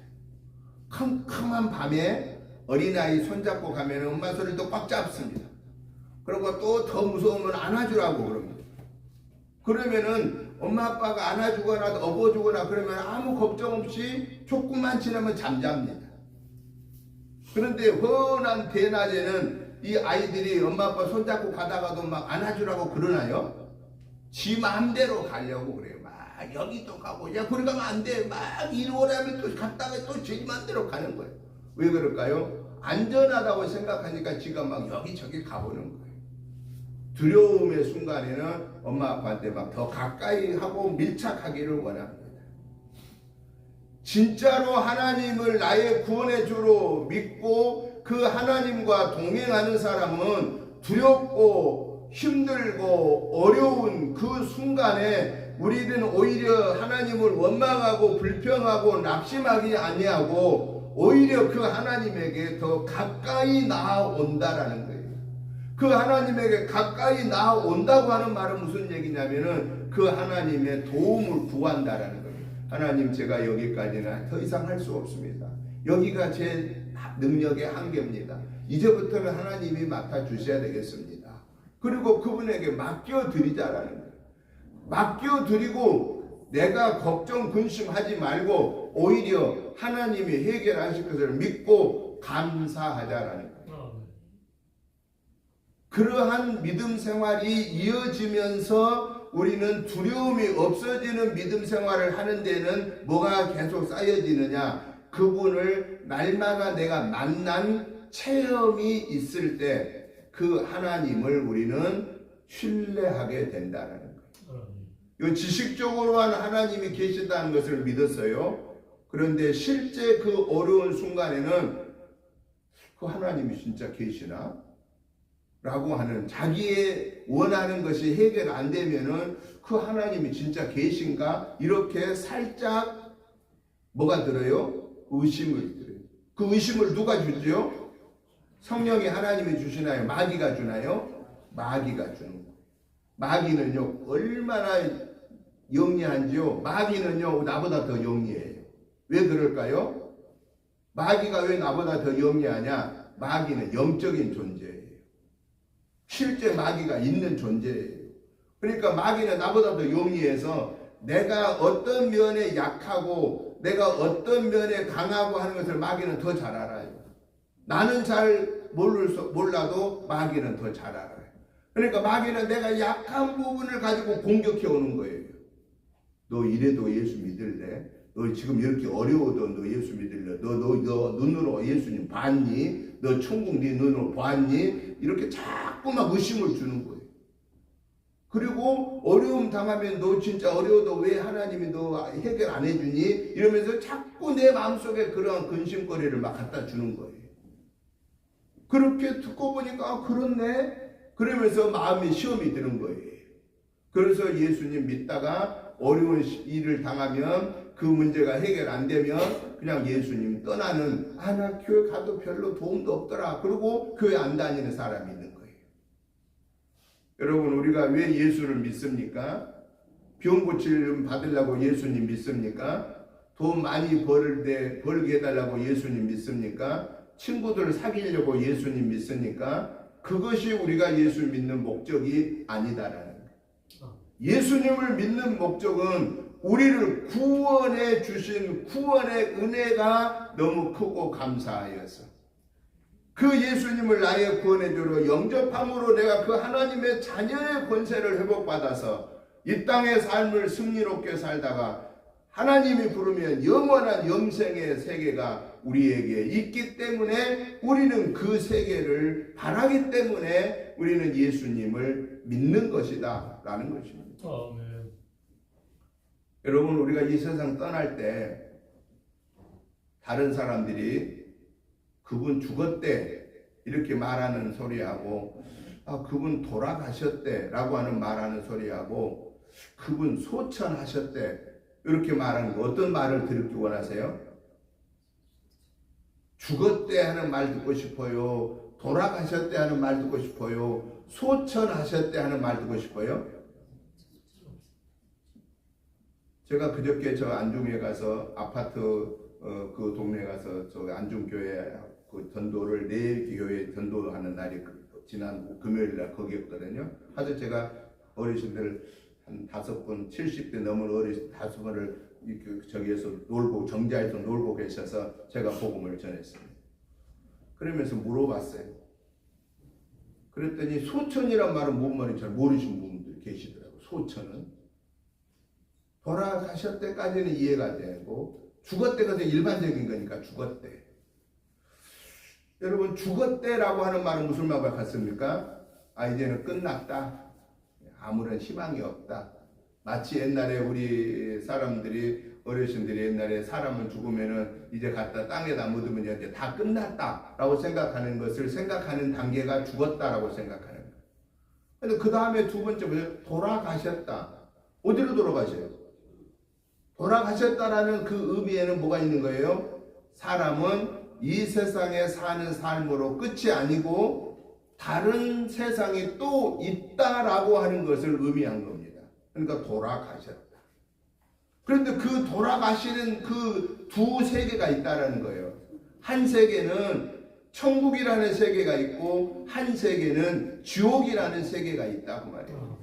캄캄한 밤에 어린아이 손잡고 가면 엄마 손을 또 꽉 잡습니다. 그리고 또 더 무서우면 안아주라고 그럽니다. 그러면은 엄마 아빠가 안아주거나 업어주거나 그러면 아무 걱정 없이 조금만 지나면 잠잡니다. 그런데 훤한 대낮에는 이 아이들이 엄마 아빠 손잡고 가다가도 막 안아주라고 그러나요? 지 마음대로 가려고 그래요. 막 여기 또 가고, 야 거기 가면 안 돼. 막 이리 오라면 또 갔다가 또 지 마음대로 가는 거예요. 왜 그럴까요? 안전하다고 생각하니까 지가 막 여기저기 가보는 거예요. 두려움의 순간에는 엄마 아빠한테 막 더 가까이 하고 밀착하기를 원합니다. 진짜로 하나님을 나의 구원의 주로 믿고 그 하나님과 동행하는 사람은 두렵고 힘들고 어려운 그 순간에 우리는 오히려 하나님을 원망하고 불평하고 낙심하기 아니하고 오히려 그 하나님에게 더 가까이 나아온다라는 거예요. 그 하나님에게 가까이 나아온다고 하는 말은 무슨 얘기냐면은 그 하나님의 도움을 구한다라는 거예요. 하나님, 제가 여기까지는 더 이상 할 수 없습니다. 여기가 제 능력의 한계입니다. 이제부터는 하나님이 맡아주셔야 되겠습니다. 그리고 그분에게 맡겨드리자라는 거예요. 맡겨드리고 내가 걱정 근심하지 말고 오히려 하나님이 해결하실 것을 믿고 감사하자라는 거예요. 그러한 믿음 생활이 이어지면서 우리는 두려움이 없어지는 믿음 생활을 하는 데는 뭐가 계속 쌓여지느냐? 그분을 날마다 내가 만난 체험이 있을 때 그 하나님을 우리는 신뢰하게 된다는 거예요. 이 지식적으로만 하나님이 계신다는 것을 믿었어요. 그런데 실제 그 어려운 순간에는 그 하나님이 진짜 계시나? 라고 하는, 자기의 원하는 것이 해결 안 되면은 그 하나님이 진짜 계신가? 이렇게 살짝 뭐가 들어요? 의심을 들어요. 그 의심을 누가 주죠? 성령이 하나님이 주시나요? 마귀가 주나요? 마귀가 주는 거예요. 마귀는요 얼마나 영리한지요. 마귀는요 나보다 더 영리해요. 왜 그럴까요? 마귀가 왜 나보다 더 영리하냐? 마귀는 영적인 존재예요. 실제 마귀가 있는 존재예요. 그러니까 마귀는 나보다 더 용이해서 내가 어떤 면에 약하고 내가 어떤 면에 강하고 하는 것을 마귀는 더 잘 알아요. 나는 잘 몰라도 마귀는 더 잘 알아요. 그러니까 마귀는 내가 약한 부분을 가지고 공격해 오는 거예요. 너 이래도 예수 믿을래? 너 지금 이렇게 어려워도 너 예수 믿을래? 너 눈으로 예수님 봤니? 너 천국 네 눈으로 봤니? 이렇게 자꾸 막 의심을 주는 거예요. 그리고 어려움 당하면 너 진짜 어려워도 왜 하나님이 너 해결 안 해주니? 이러면서 자꾸 내 마음속에 그런 근심거리를 막 갖다 주는 거예요. 그렇게 듣고 보니까 아, 그렇네? 그러면서 마음에 시험이 드는 거예요. 그래서 예수님 믿다가 어려운 일을 당하면 그 문제가 해결 안 되면 그냥 예수님 떠나는, 아, 나 교회 가도 별로 도움도 없더라. 그리고 교회 안 다니는 사람이 있는 거예요. 여러분, 우리가 왜 예수를 믿습니까? 병 고침 받으려고 예수님 믿습니까? 돈 많이 벌게 해달라고 예수님 믿습니까? 친구들을 사귀려고 예수님 믿습니까? 그것이 우리가 예수 믿는 목적이 아니다라는 거예요. 예수님을 믿는 목적은 우리를 구원해 주신 구원의 은혜가 너무 크고 감사하여서 그 예수님을 나의 구원의 주로 영접함으로 내가 그 하나님의 자녀의 권세를 회복받아서 이 땅의 삶을 승리롭게 살다가 하나님이 부르면 영원한 영생의 세계가 우리에게 있기 때문에 우리는 그 세계를 바라기 때문에 우리는 예수님을 믿는 것이다 라는 것입니다. 여러분, 우리가 이 세상 떠날 때 다른 사람들이 그분 죽었대 이렇게 말하는 소리하고, 아, 그분 돌아가셨대 라고 하는 말하는 소리하고, 그분 소천하셨대 이렇게 말하는 거, 어떤 말을 듣기 원하세요? 죽었대 하는 말 듣고 싶어요? 돌아가셨대 하는 말 듣고 싶어요? 소천하셨대 하는 말 듣고 싶어요? 제가 그저께 저 안중에 가서 아파트 그 동네 가서 저 안중교회 그 전도를 내 교회 전도하는 날이 지난 금요일 날 거기였거든요. 하여튼 제가 어르신들 한 5분 70대 넘은 어르신 5분을 저기에서 놀고 정자에서 놀고 계셔서 제가 복음을 전했습니다. 그러면서 물어봤어요. 그랬더니 소천이란 말은 뭔 말인지 잘 모르시는 분들이 계시더라고요. 소천은 돌아가실 때까지는 이해가 되고 죽었대가 일반적인 거니까 죽었대. 여러분 죽었대라고 하는 말은 무슨 말과 같습니까? 아 이제는 끝났다. 아무런 희망이 없다. 마치 옛날에 우리 사람들이 어르신들이 옛날에 사람은 죽으면은 이제 갖다 땅에다 묻으면 이제 다 끝났다라고 생각하는 것을 생각하는 단계가 죽었다라고 생각하는 거예요. 근데 그 다음에 두 번째 뭐예요? 돌아가셨다. 어디로 돌아가셔요? 돌아가셨다라는 그 의미에는 뭐가 있는 거예요? 사람은 이 세상에 사는 삶으로 끝이 아니고 다른 세상이 또 있다라고 하는 것을 의미한 겁니다. 그러니까 돌아가셨다. 그런데 그 돌아가시는 그 두 세계가 있다라는 거예요. 한 세계는 천국이라는 세계가 있고 한 세계는 지옥이라는 세계가 있다고 말이에요.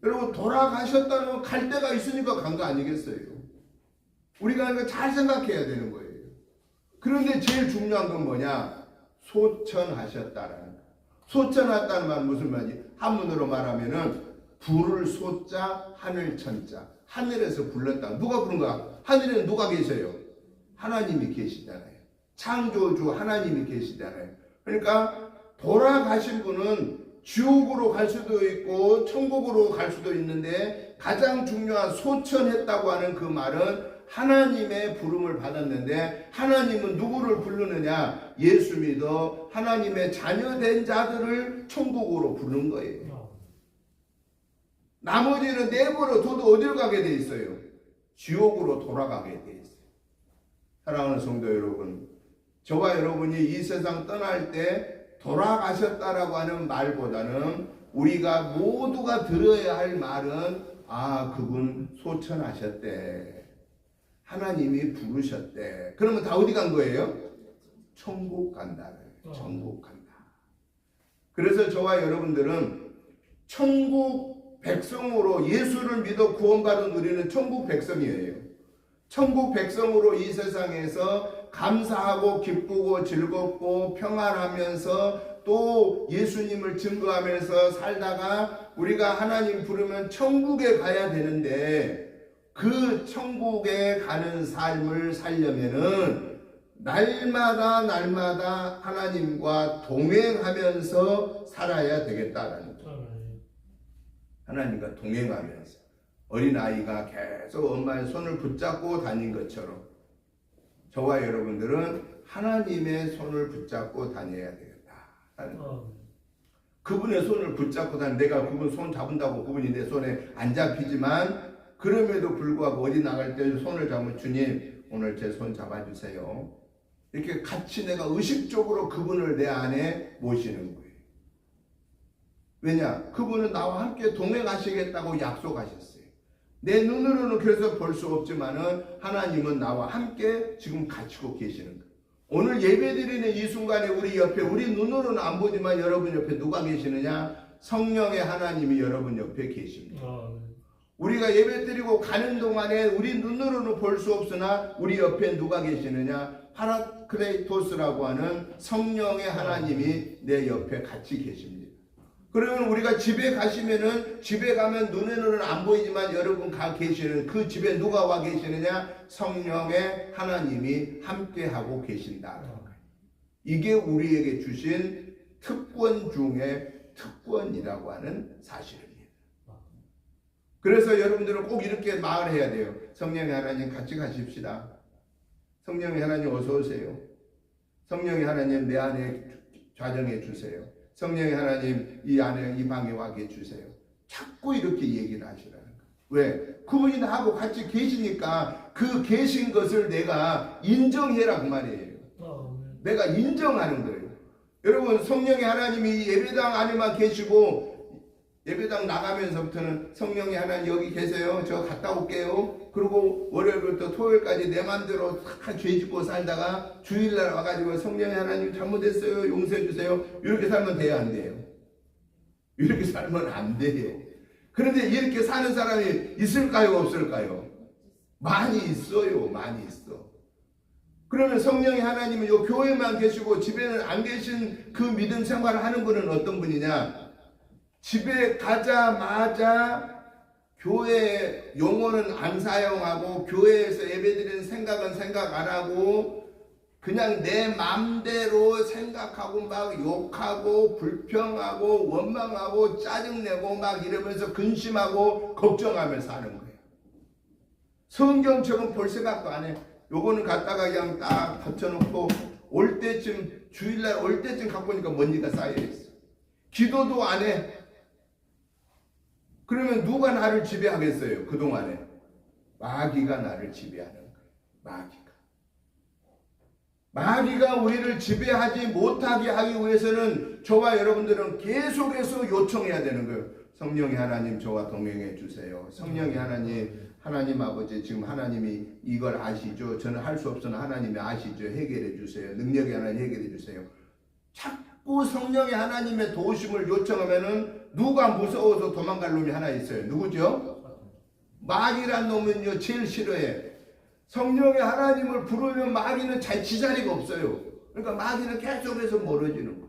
여러분 돌아가셨다는 갈 데가 있으니까 간 거 아니겠어요? 우리가 이거 잘 생각해야 되는 거예요. 그런데 제일 중요한 건 뭐냐? 소천하셨다라는 거. 소천하셨다는 말은 무슨 말이지? 한문으로 말하면은 불을 소자 하늘 천자. 하늘에서 불렀다. 누가 부른 거야? 하늘에는 누가 계셔요? 하나님이 계시잖아요. 창조주 하나님이 계시잖아요. 그러니까 돌아가신 분은 지옥으로 갈 수도 있고 천국으로 갈 수도 있는데 가장 중요한 소천했다고 하는 그 말은 하나님의 부름을 받았는데 하나님은 누구를 부르느냐? 예수 믿어 하나님의 자녀된 자들을 천국으로 부르는 거예요. 나머지는 내버려 둬도 어디로 가게 돼 있어요? 지옥으로 돌아가게 돼 있어요. 사랑하는 성도 여러분, 저와 여러분이 이 세상 떠날 때 돌아가셨다라고 하는 말보다는 우리가 모두가 들어야 할 말은 아 그분 소천하셨대. 하나님이 부르셨대. 그러면 다 어디 간 거예요? 천국 간다. 천국 간다. 그래서 저와 여러분들은 천국 백성으로 예수를 믿어 구원받은 우리는 천국 백성이에요. 천국 백성으로 이 세상에서 감사하고 기쁘고 즐겁고 평안하면서 또 예수님을 증거하면서 살다가 우리가 하나님 부르면 천국에 가야 되는데 그 천국에 가는 삶을 살려면은 날마다 하나님과 동행하면서 살아야 되겠다라는 거예요. 하나님과 동행하면서 어린아이가 계속 엄마의 손을 붙잡고 다닌 것처럼 저와 여러분들은 하나님의 손을 붙잡고 다녀야 되겠다. 그분의 손을 붙잡고 다니 내가 그분 손 잡은다고 그분이 내 손에 안 잡히지만 그럼에도 불구하고 어디 나갈 때 손을 잡으면 주님 오늘 제 손 잡아주세요. 이렇게 같이 내가 의식적으로 그분을 내 안에 모시는 거예요. 왜냐? 그분은 나와 함께 동행하시겠다고 약속하셨어요. 내 눈으로는 그래서 볼 수 없지만은 하나님은 나와 함께 지금 갇히고 계시는 거예요. 오늘 예배드리는 이 순간에 우리 옆에 우리 눈으로는 안 보지만 여러분 옆에 누가 계시느냐? 성령의 하나님이 여러분 옆에 계십니다. 우리가 예배드리고 가는 동안에 우리 눈으로는 볼 수 없으나 우리 옆에 누가 계시느냐? 파라크레이토스라고 하는 성령의 하나님이 내 옆에 같이 계십니다. 그러면 우리가 집에 가시면은 집에 가면 눈에는 안 보이지만 여러분 가 계시는 그 집에 누가 와 계시느냐? 성령의 하나님이 함께하고 계신다. 이게 우리에게 주신 특권 중에 특권이라고 하는 사실입니다. 그래서 여러분들은 꼭 이렇게 말해야 돼요. 성령의 하나님 같이 가십시다. 성령의 하나님 어서 오세요. 성령의 하나님 내 안에 좌정해 주세요. 성령의 하나님 이 안에 이 방에 와 계주세요. 자꾸 이렇게 얘기를 하시라는 거예요. 왜? 그분이 나하고 같이 계시니까 그 계신 것을 내가 인정해라 그 말이에요. 내가 인정하는 거예요. 여러분 성령의 하나님이 예배당 안에만 계시고 예배당 나가면서부터는 성령이 하나님 여기 계세요. 저 갔다 올게요. 그리고 월요일부터 토요일까지 내 맘대로 다 죄 짓고 살다가 주일날 와가지고 성령이 하나님 잘못했어요. 용서해 주세요. 이렇게 살면 돼요, 안 돼요? 이렇게 살면 안 돼요. 그런데 이렇게 사는 사람이 있을까요, 없을까요? 많이 있어요. 많이 있어. 그러면 성령의 하나님은 요 교회만 계시고 집에는 안 계신 그 믿음 생활을 하는 분은 어떤 분이냐? 집에 가자마자 교회 용어는 안 사용하고 교회에서 예배드리는 생각은 생각 안 하고 그냥 내 맘대로 생각하고 막 욕하고 불평하고 원망하고 짜증내고 막 이러면서 근심하고 걱정하며 사는 거예요. 성경책은 볼 생각도 안 해. 요거는 갖다가 그냥 딱 덮쳐놓고 올 때쯤 주일날 올 때쯤 갖고 오니까 먼지가 쌓여있어. 기도도 안 해. 그러면 누가 나를 지배하겠어요? 그동안에 마귀가 나를 지배하는 거예요. 마귀가 우리를 지배하지 못하게 하기 위해서는 저와 여러분들은 계속해서 요청해야 되는 거예요. 성령의 하나님 저와 동행해 주세요. 성령의 하나님 아버지 지금 하나님이 이걸 아시죠? 저는 할 수 없으나 하나님이 아시죠? 해결해 주세요. 능력의 하나님 해결해 주세요. 자꾸 성령의 하나님의 도우심을 요청하면은 누가 무서워서 도망갈 놈이 하나 있어요. 누구죠? 마귀란 놈은요 제일 싫어해. 성령의 하나님을 부르면 마귀는 지자리가 없어요. 그러니까 마귀는 계속해서 멀어지는 거예요.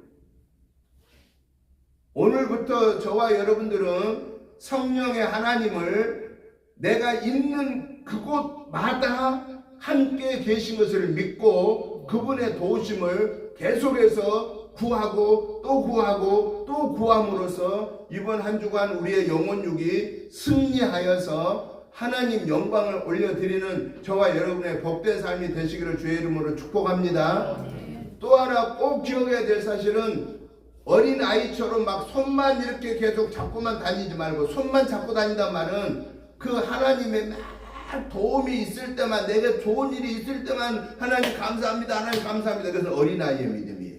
오늘부터 저와 여러분들은 성령의 하나님을 내가 있는 그곳마다 함께 계신 것을 믿고 그분의 도우심을 계속해서 구하고 또 구하고 또 구함으로써 이번 한 주간 우리의 영혼육이 승리하여서 하나님 영광을 올려드리는 저와 여러분의 복된 삶이 되시기를 주의 이름으로 축복합니다. 또 하나 꼭 기억해야 될 사실은 어린 아이처럼 막 손만 이렇게 계속 잡고만 다니지 말고 손만 잡고 다닌단 말은 그 하나님의 막 도움이 있을 때만 내가 좋은 일이 있을 때만 하나님 감사합니다. 하나님 감사합니다. 그래서 어린아이의 믿음이에요.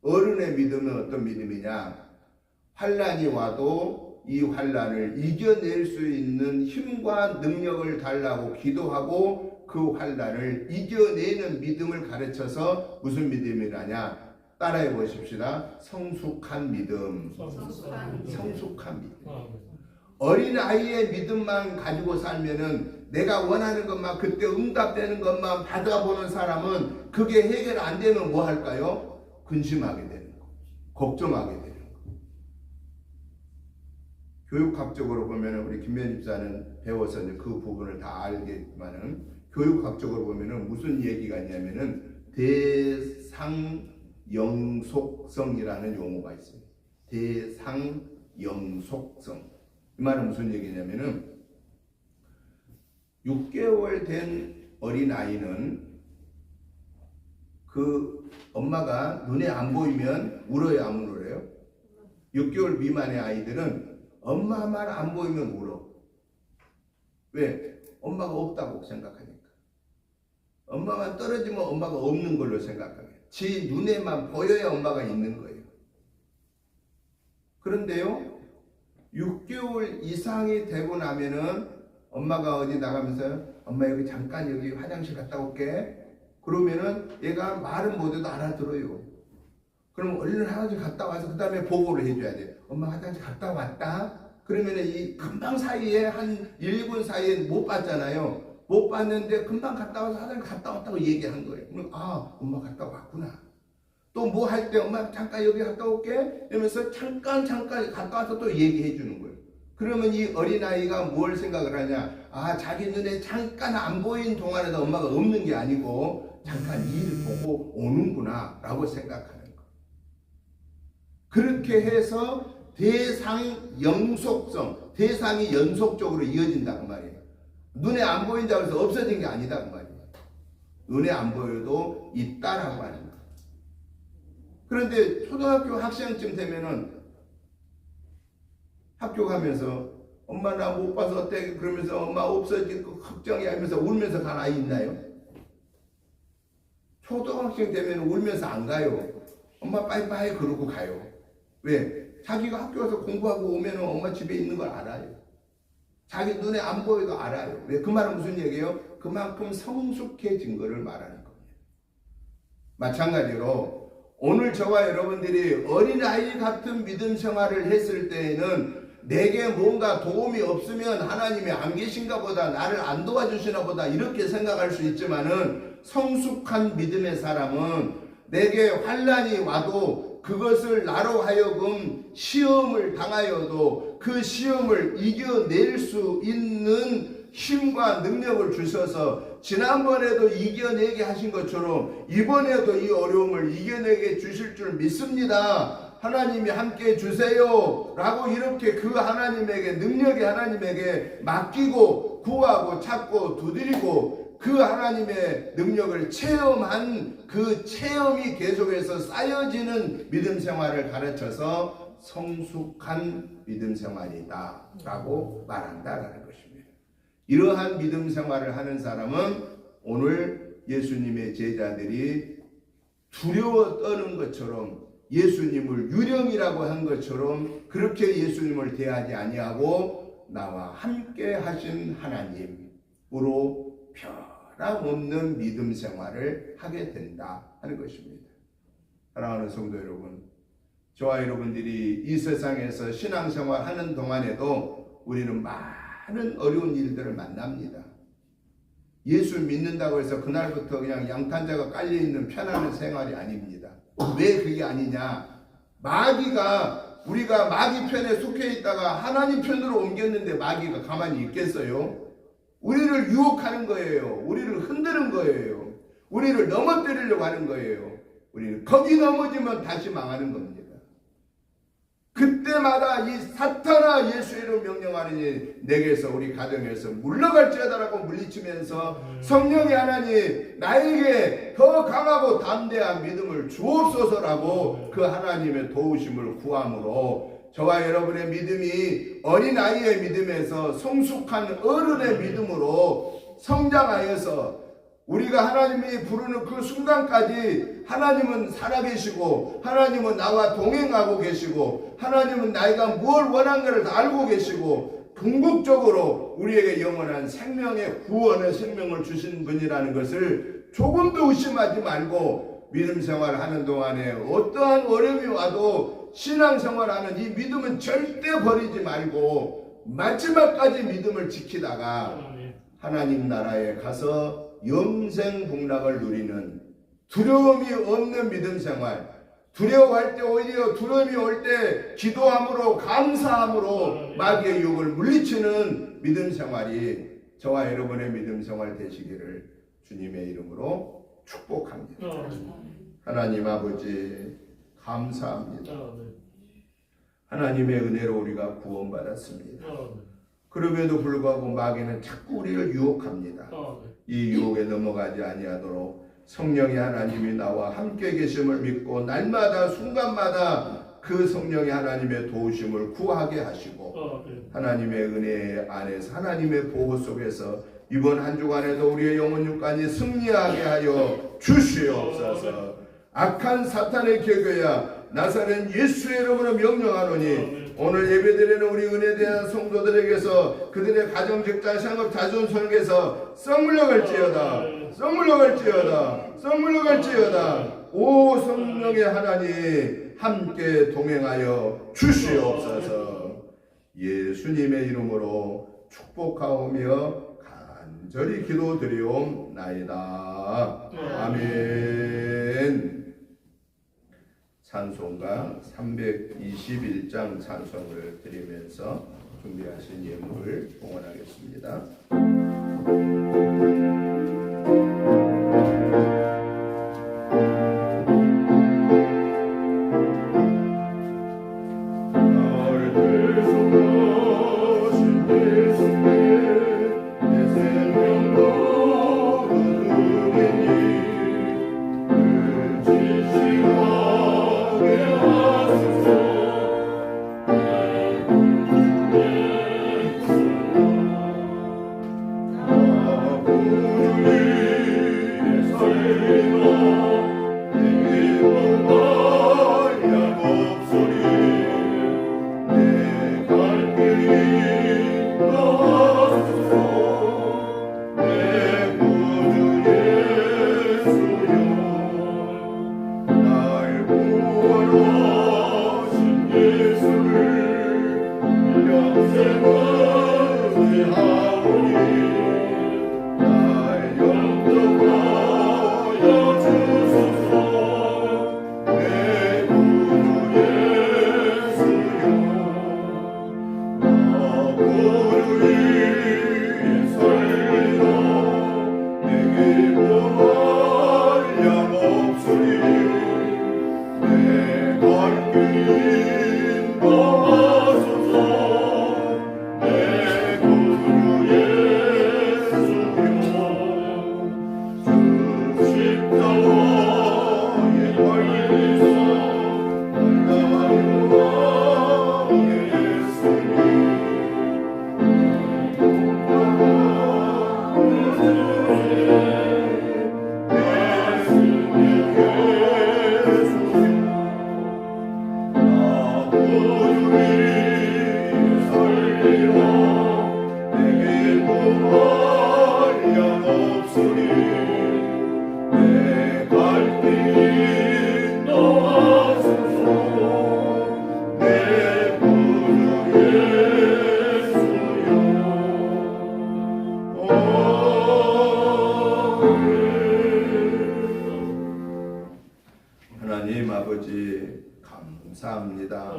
어른의 믿음은 어떤 믿음이냐? 환난이 와도 이 환난을 이겨낼 수 있는 힘과 능력을 달라고 기도하고 그 환난을 이겨내는 믿음을 가르쳐서 무슨 믿음이라냐? 따라해 보십시다. 성숙한 믿음. 성숙한 믿음. 어린아이의 믿음만 가지고 살면은 내가 원하는 것만 그때 응답되는 것만 받아보는 사람은 그게 해결 안 되면 뭐 할까요? 근심하게 되는 거, 걱정하게 되는 거. 교육학적으로 보면은 우리 김면 집사는 배워서 이제 그 부분을 다 알겠지만은 교육학적으로 보면은 무슨 얘기가 있냐면은 대상영속성이라는 용어가 있습니다. 대상영속성. 이 말은 무슨 얘기냐면은 6개월 된 어린아이는 그 엄마가 눈에 안 보이면 울어요, 안 울어요? 6개월 미만의 아이들은 엄마 말 안 보이면 울어. 왜? 엄마가 없다고 생각하니까. 엄마만 떨어지면 엄마가 없는 걸로 생각하게. 지 눈에만 보여야 엄마가 있는 거예요. 그런데요, 6개월 이상이 되고 나면은 엄마가 어디 나가면서 엄마 여기 잠깐 여기 화장실 갔다 올게. 그러면은 얘가 말은 못해도 알아들어요. 그럼 얼른 화장실 갔다 와서 그 다음에 보고를 해줘야 돼. 엄마 화장실 갔다 왔다. 그러면은 이 금방 사이에 한 1분 사이에 못 봤잖아요. 못 봤는데 금방 갔다 와서 화장실 갔다 왔다고 얘기한 거예요. 그럼 아 엄마 갔다 왔구나. 또 뭐 할 때 엄마 잠깐 여기 갔다 올게 이러면서 잠깐 갔다 와서 또 얘기해 주는 거예요. 그러면 이 어린아이가 뭘 생각을 하냐? 아 자기 눈에 잠깐 안 보인 동안에도 엄마가 없는 게 아니고 잠깐 일 보고 오는구나 라고 생각하는 거. 그렇게 해서 대상영속성, 대상이 연속적으로 이어진다 그 말이에요. 눈에 안 보인다고 해서 없어진 게 아니다 그 말이에요. 눈에 안 보여도 있다라고 하는 거예요. 그런데 초등학교 학생쯤 되면은 학교 가면서 엄마 나 못 봐서 어때? 그러면서 엄마 없어질 거 걱정이 하면서 울면서 간 아이 있나요? 초등학생 되면 울면서 안 가요. 엄마 빠이빠이 그러고 가요. 왜? 자기가 학교 가서 공부하고 오면 엄마 집에 있는 걸 알아요. 자기 눈에 안 보여도 알아요. 왜? 그 말은 무슨 얘기예요? 그만큼 성숙해진 것을 말하는 겁니다. 마찬가지로 오늘 저와 여러분들이 어린아이 같은 믿음 생활을 했을 때에는 내게 뭔가 도움이 없으면 하나님이 안 계신가 보다, 나를 안 도와주시나 보다 이렇게 생각할 수 있지만은 성숙한 믿음의 사람은 내게 환난이 와도 그것을 나로 하여금 시험을 당하여도 그 시험을 이겨낼 수 있는 힘과 능력을 주셔서 지난번에도 이겨내게 하신 것처럼 이번에도 이 어려움을 이겨내게 주실 줄 믿습니다. 하나님이 함께 해주세요 라고 이렇게 그 하나님에게 능력이 하나님에게 맡기고 구하고 찾고 두드리고 그 하나님의 능력을 체험한 그 체험이 계속해서 쌓여지는 믿음 생활을 가르쳐서 성숙한 믿음 생활이다 라고 말한다라는 것입니다. 이러한 믿음 생활을 하는 사람은 오늘 예수님의 제자들이 두려워 떠는 것처럼 예수님을 유령이라고 한 것처럼 그렇게 예수님을 대하지 아니하고 나와 함께 하신 하나님으로 변함없는 믿음 생활을 하게 된다 하는 것입니다. 사랑하는 성도 여러분, 저와 여러분들이 이 세상에서 신앙생활 하는 동안에도 우리는 많은 어려운 일들을 만납니다. 예수 믿는다고 해서 그날부터 그냥 양탄자가 깔려있는 편안한 생활이 아닙니다. 왜 그게 아니냐? 마귀가 우리가 마귀 편에 속해 있다가 하나님 편으로 옮겼는데 마귀가 가만히 있겠어요? 우리를 유혹하는 거예요. 우리를 흔드는 거예요. 우리를 넘어뜨리려고 하는 거예요. 우리는 거기 넘어지면 다시 망하는 겁니다. 그때마다 이 사탄아 예수 이름 명령하니 내게서 우리 가정에서 물러갈지어다라고 물리치면서 성령의 하나님 나에게 더 강하고 담대한 믿음을 주옵소서라고 그 하나님의 도우심을 구함으로 저와 여러분의 믿음이 어린아이의 믿음에서 성숙한 어른의 믿음으로 성장하여서 우리가 하나님이 부르는 그 순간까지 하나님은 살아계시고 하나님은 나와 동행하고 계시고 하나님은 나이가 무엇을 원하는가를 다 알고 계시고 궁극적으로 우리에게 영원한 생명의 구원의 생명을 주신 분이라는 것을 조금도 의심하지 말고 믿음 생활하는 동안에 어떠한 어려움이 와도 신앙생활하는 이 믿음은 절대 버리지 말고 마지막까지 믿음을 지키다가 하나님 나라에 가서 영생 복락을 누리는 두려움이 없는 믿음 생활, 두려워할 때 오히려 두려움이 올 때 기도함으로 감사함으로 마귀의 유혹을 물리치는 믿음 생활이 저와 여러분의 믿음 생활 되시기를 주님의 이름으로 축복합니다. 하나님 아버지 감사합니다. 하나님의 은혜로 우리가 구원받았습니다. 그럼에도 불구하고 마귀는 자꾸 우리를 유혹합니다. 이 유혹에 넘어가지 아니하도록 성령의 하나님이 나와 함께 계심을 믿고 날마다 순간마다 그 성령의 하나님의 도우심을 구하게 하시고 하나님의 은혜 안에서 하나님의 보호 속에서 이번 한 주간에도 우리의 영혼 육간이 승리하게 하여 주시옵소서. 악한 사탄의 계교야 나사렛 예수의 이름으로 명령하노니 오늘 예배드리는 우리 은혜대한 성도들에게서 그들의 가정, 직장, 생업, 자손, 손에게서 썩물러갈지어다 썩물러갈지어다 썩물러갈지어다. 오 성령의 하나님 함께 동행하여 주시옵소서. 예수님의 이름으로 축복하오며 간절히 기도드리옵나이다. 아멘. 찬송가 321장 찬송을 드리면서 준비하신 예물을 봉헌하겠습니다. 아버지 감사합니다.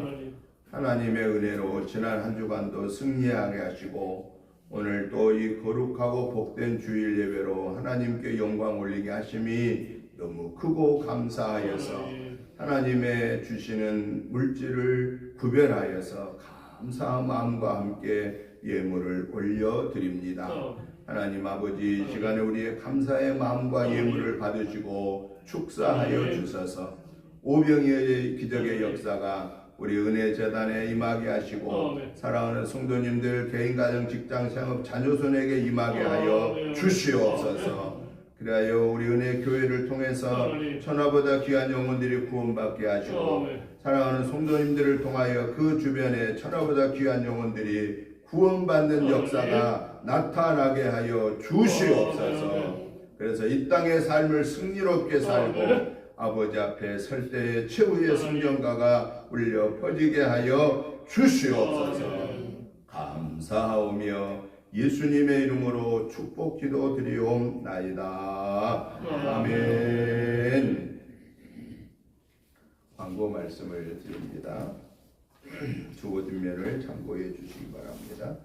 하나님의 은혜로 지난 한 주간도 승리하게 하시고 오늘 또 이 거룩하고 복된 주일 예배로 하나님께 영광 올리게 하심이 너무 크고 감사하여서 하나님의 주시는 물질을 구별하여서 감사한 마음과 함께 예물을 올려드립니다. 하나님 아버지 이 시간에 우리의 감사의 마음과 예물을 받으시고 축사하여 주셔서 오병이어의 기적의 역사가 우리 은혜재단에 임하게 하시고 사랑하는 성도님들 개인 가정 직장 생업 자녀손에게 임하게 하여 주시옵소서. 그리하여 우리 은혜 교회를 통해서 천하보다 귀한 영혼들이 구원받게 하시고 사랑하는 성도님들을 통하여 그 주변에 천하보다 귀한 영혼들이 구원받는 역사가 나타나게 하여 주시옵소서. 그래서 이 땅의 삶을 승리롭게 살고 아버지 앞에 설 때에 최후의 성전가가 울려 퍼지게 하여 주시옵소서. 감사하오며 예수님의 이름으로 축복 기도 드리옵나이다. 아멘. 광고 말씀을 드립니다. 주보 뒷면을 참고해 주시기 바랍니다.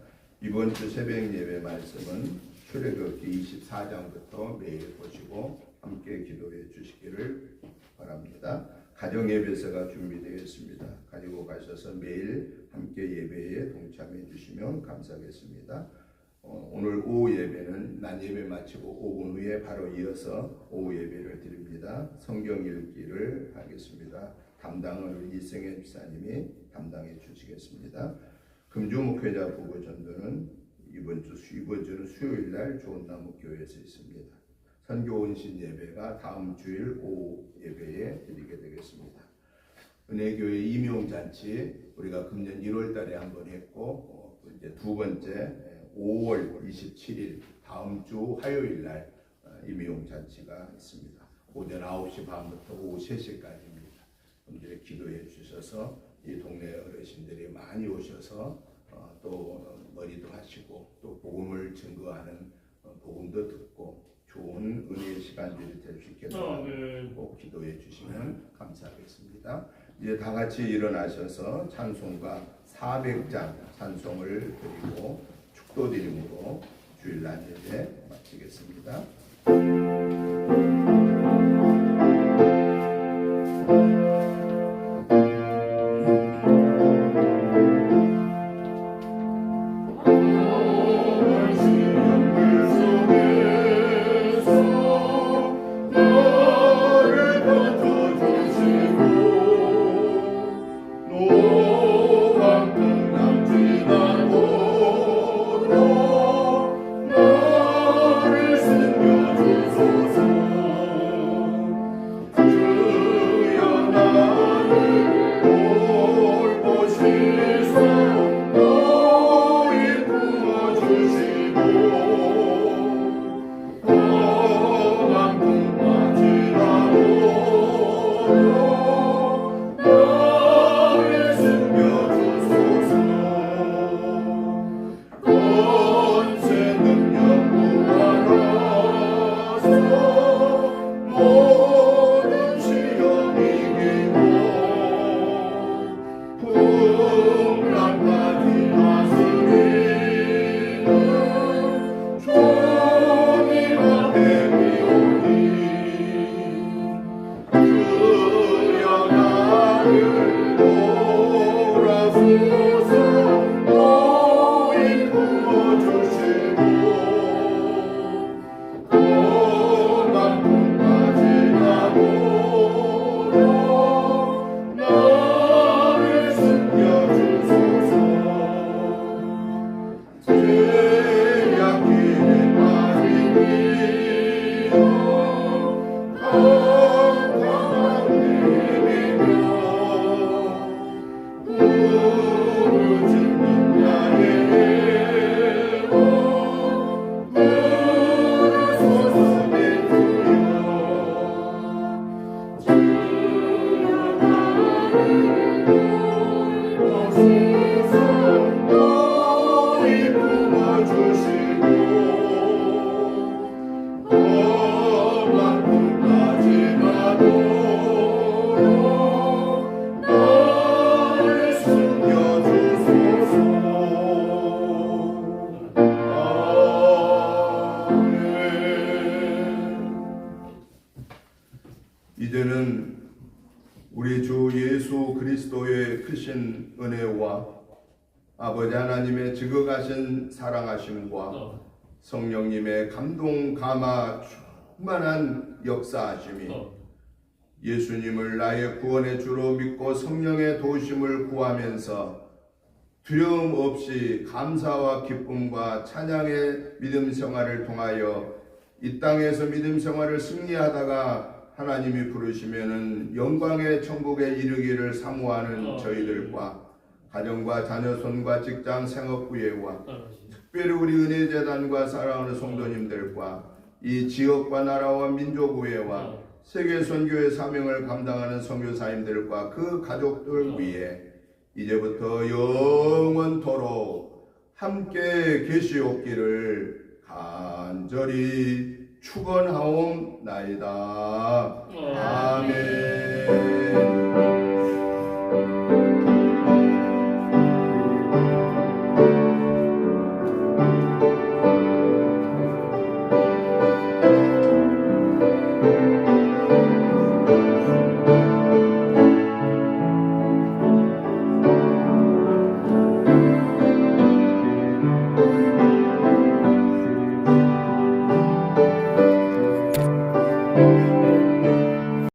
이번 주 새벽 예배 말씀은 출애굽기 24장부터 매일 보시고 함께 기도해 주시기를 바랍니다. 가정 예배서가 준비되어 있습니다. 가지고 가셔서 매일 함께 예배에 동참해 주시면 감사하겠습니다. 오늘 오후 예배는 낮 예배 마치고 5분 후에 바로 이어서 오후 예배를 드립니다. 성경 읽기를 하겠습니다. 담당은 우리 이승혜 집사님이 담당해 주시겠습니다. 금주 목회자 부부 전도는 이번 주는 수요일 날 좋은나무 교회에서 있습니다. 선교 온신 예배가 다음 주일 오후 예배에 드리게 되겠습니다. 은혜교회 임용잔치 우리가 금년 1월 달에 한번 했고 이제 두 번째 5월 27일 다음 주 화요일 날 임용잔치가 있습니다. 오전 9시 반부터 오후 3시까지입니다. 여러분들이 기도해 주셔서 이 동네 어르신들이 많이 오셔서 또 머리도 하시고 또 복음을 증거하는 복음도 듣고 좋은 은혜의 시간들이 될 수 있게 꼭 기도해 주시면 감사하겠습니다. 이제 다 같이 일어나셔서 찬송가 400장 찬송을 드리고 축도드림으로 주일날 예배 마치겠습니다. 너를 숨겨 이제는 우리 주 예수 그리스도의 크신 은혜와 아버지 하나님의 지극하신 사랑하심과 성령님의 감동 감화 충만한 역사하심이 예수님을 나의 구원의 주로 믿고 성령의 도우심을 구하면서 두려움 없이 감사와 기쁨과 찬양의 믿음 생활을 통하여 이 땅에서 믿음 생활을 승리하다가 하나님이 부르시면은 영광의 천국에 이르기를 사모하는 저희들과 가정과 자녀 손과 직장 생업 부예와 특별히 우리 은혜재단과 사랑하는 성도님들과 이 지역과 나라와 민족 의회와 세계 선교의 사명을 감당하는 선교사님들과 그 가족들 위해 이제부터 영원토록 함께 계시옵기를 간절히 축원하옵나이다. 아멘.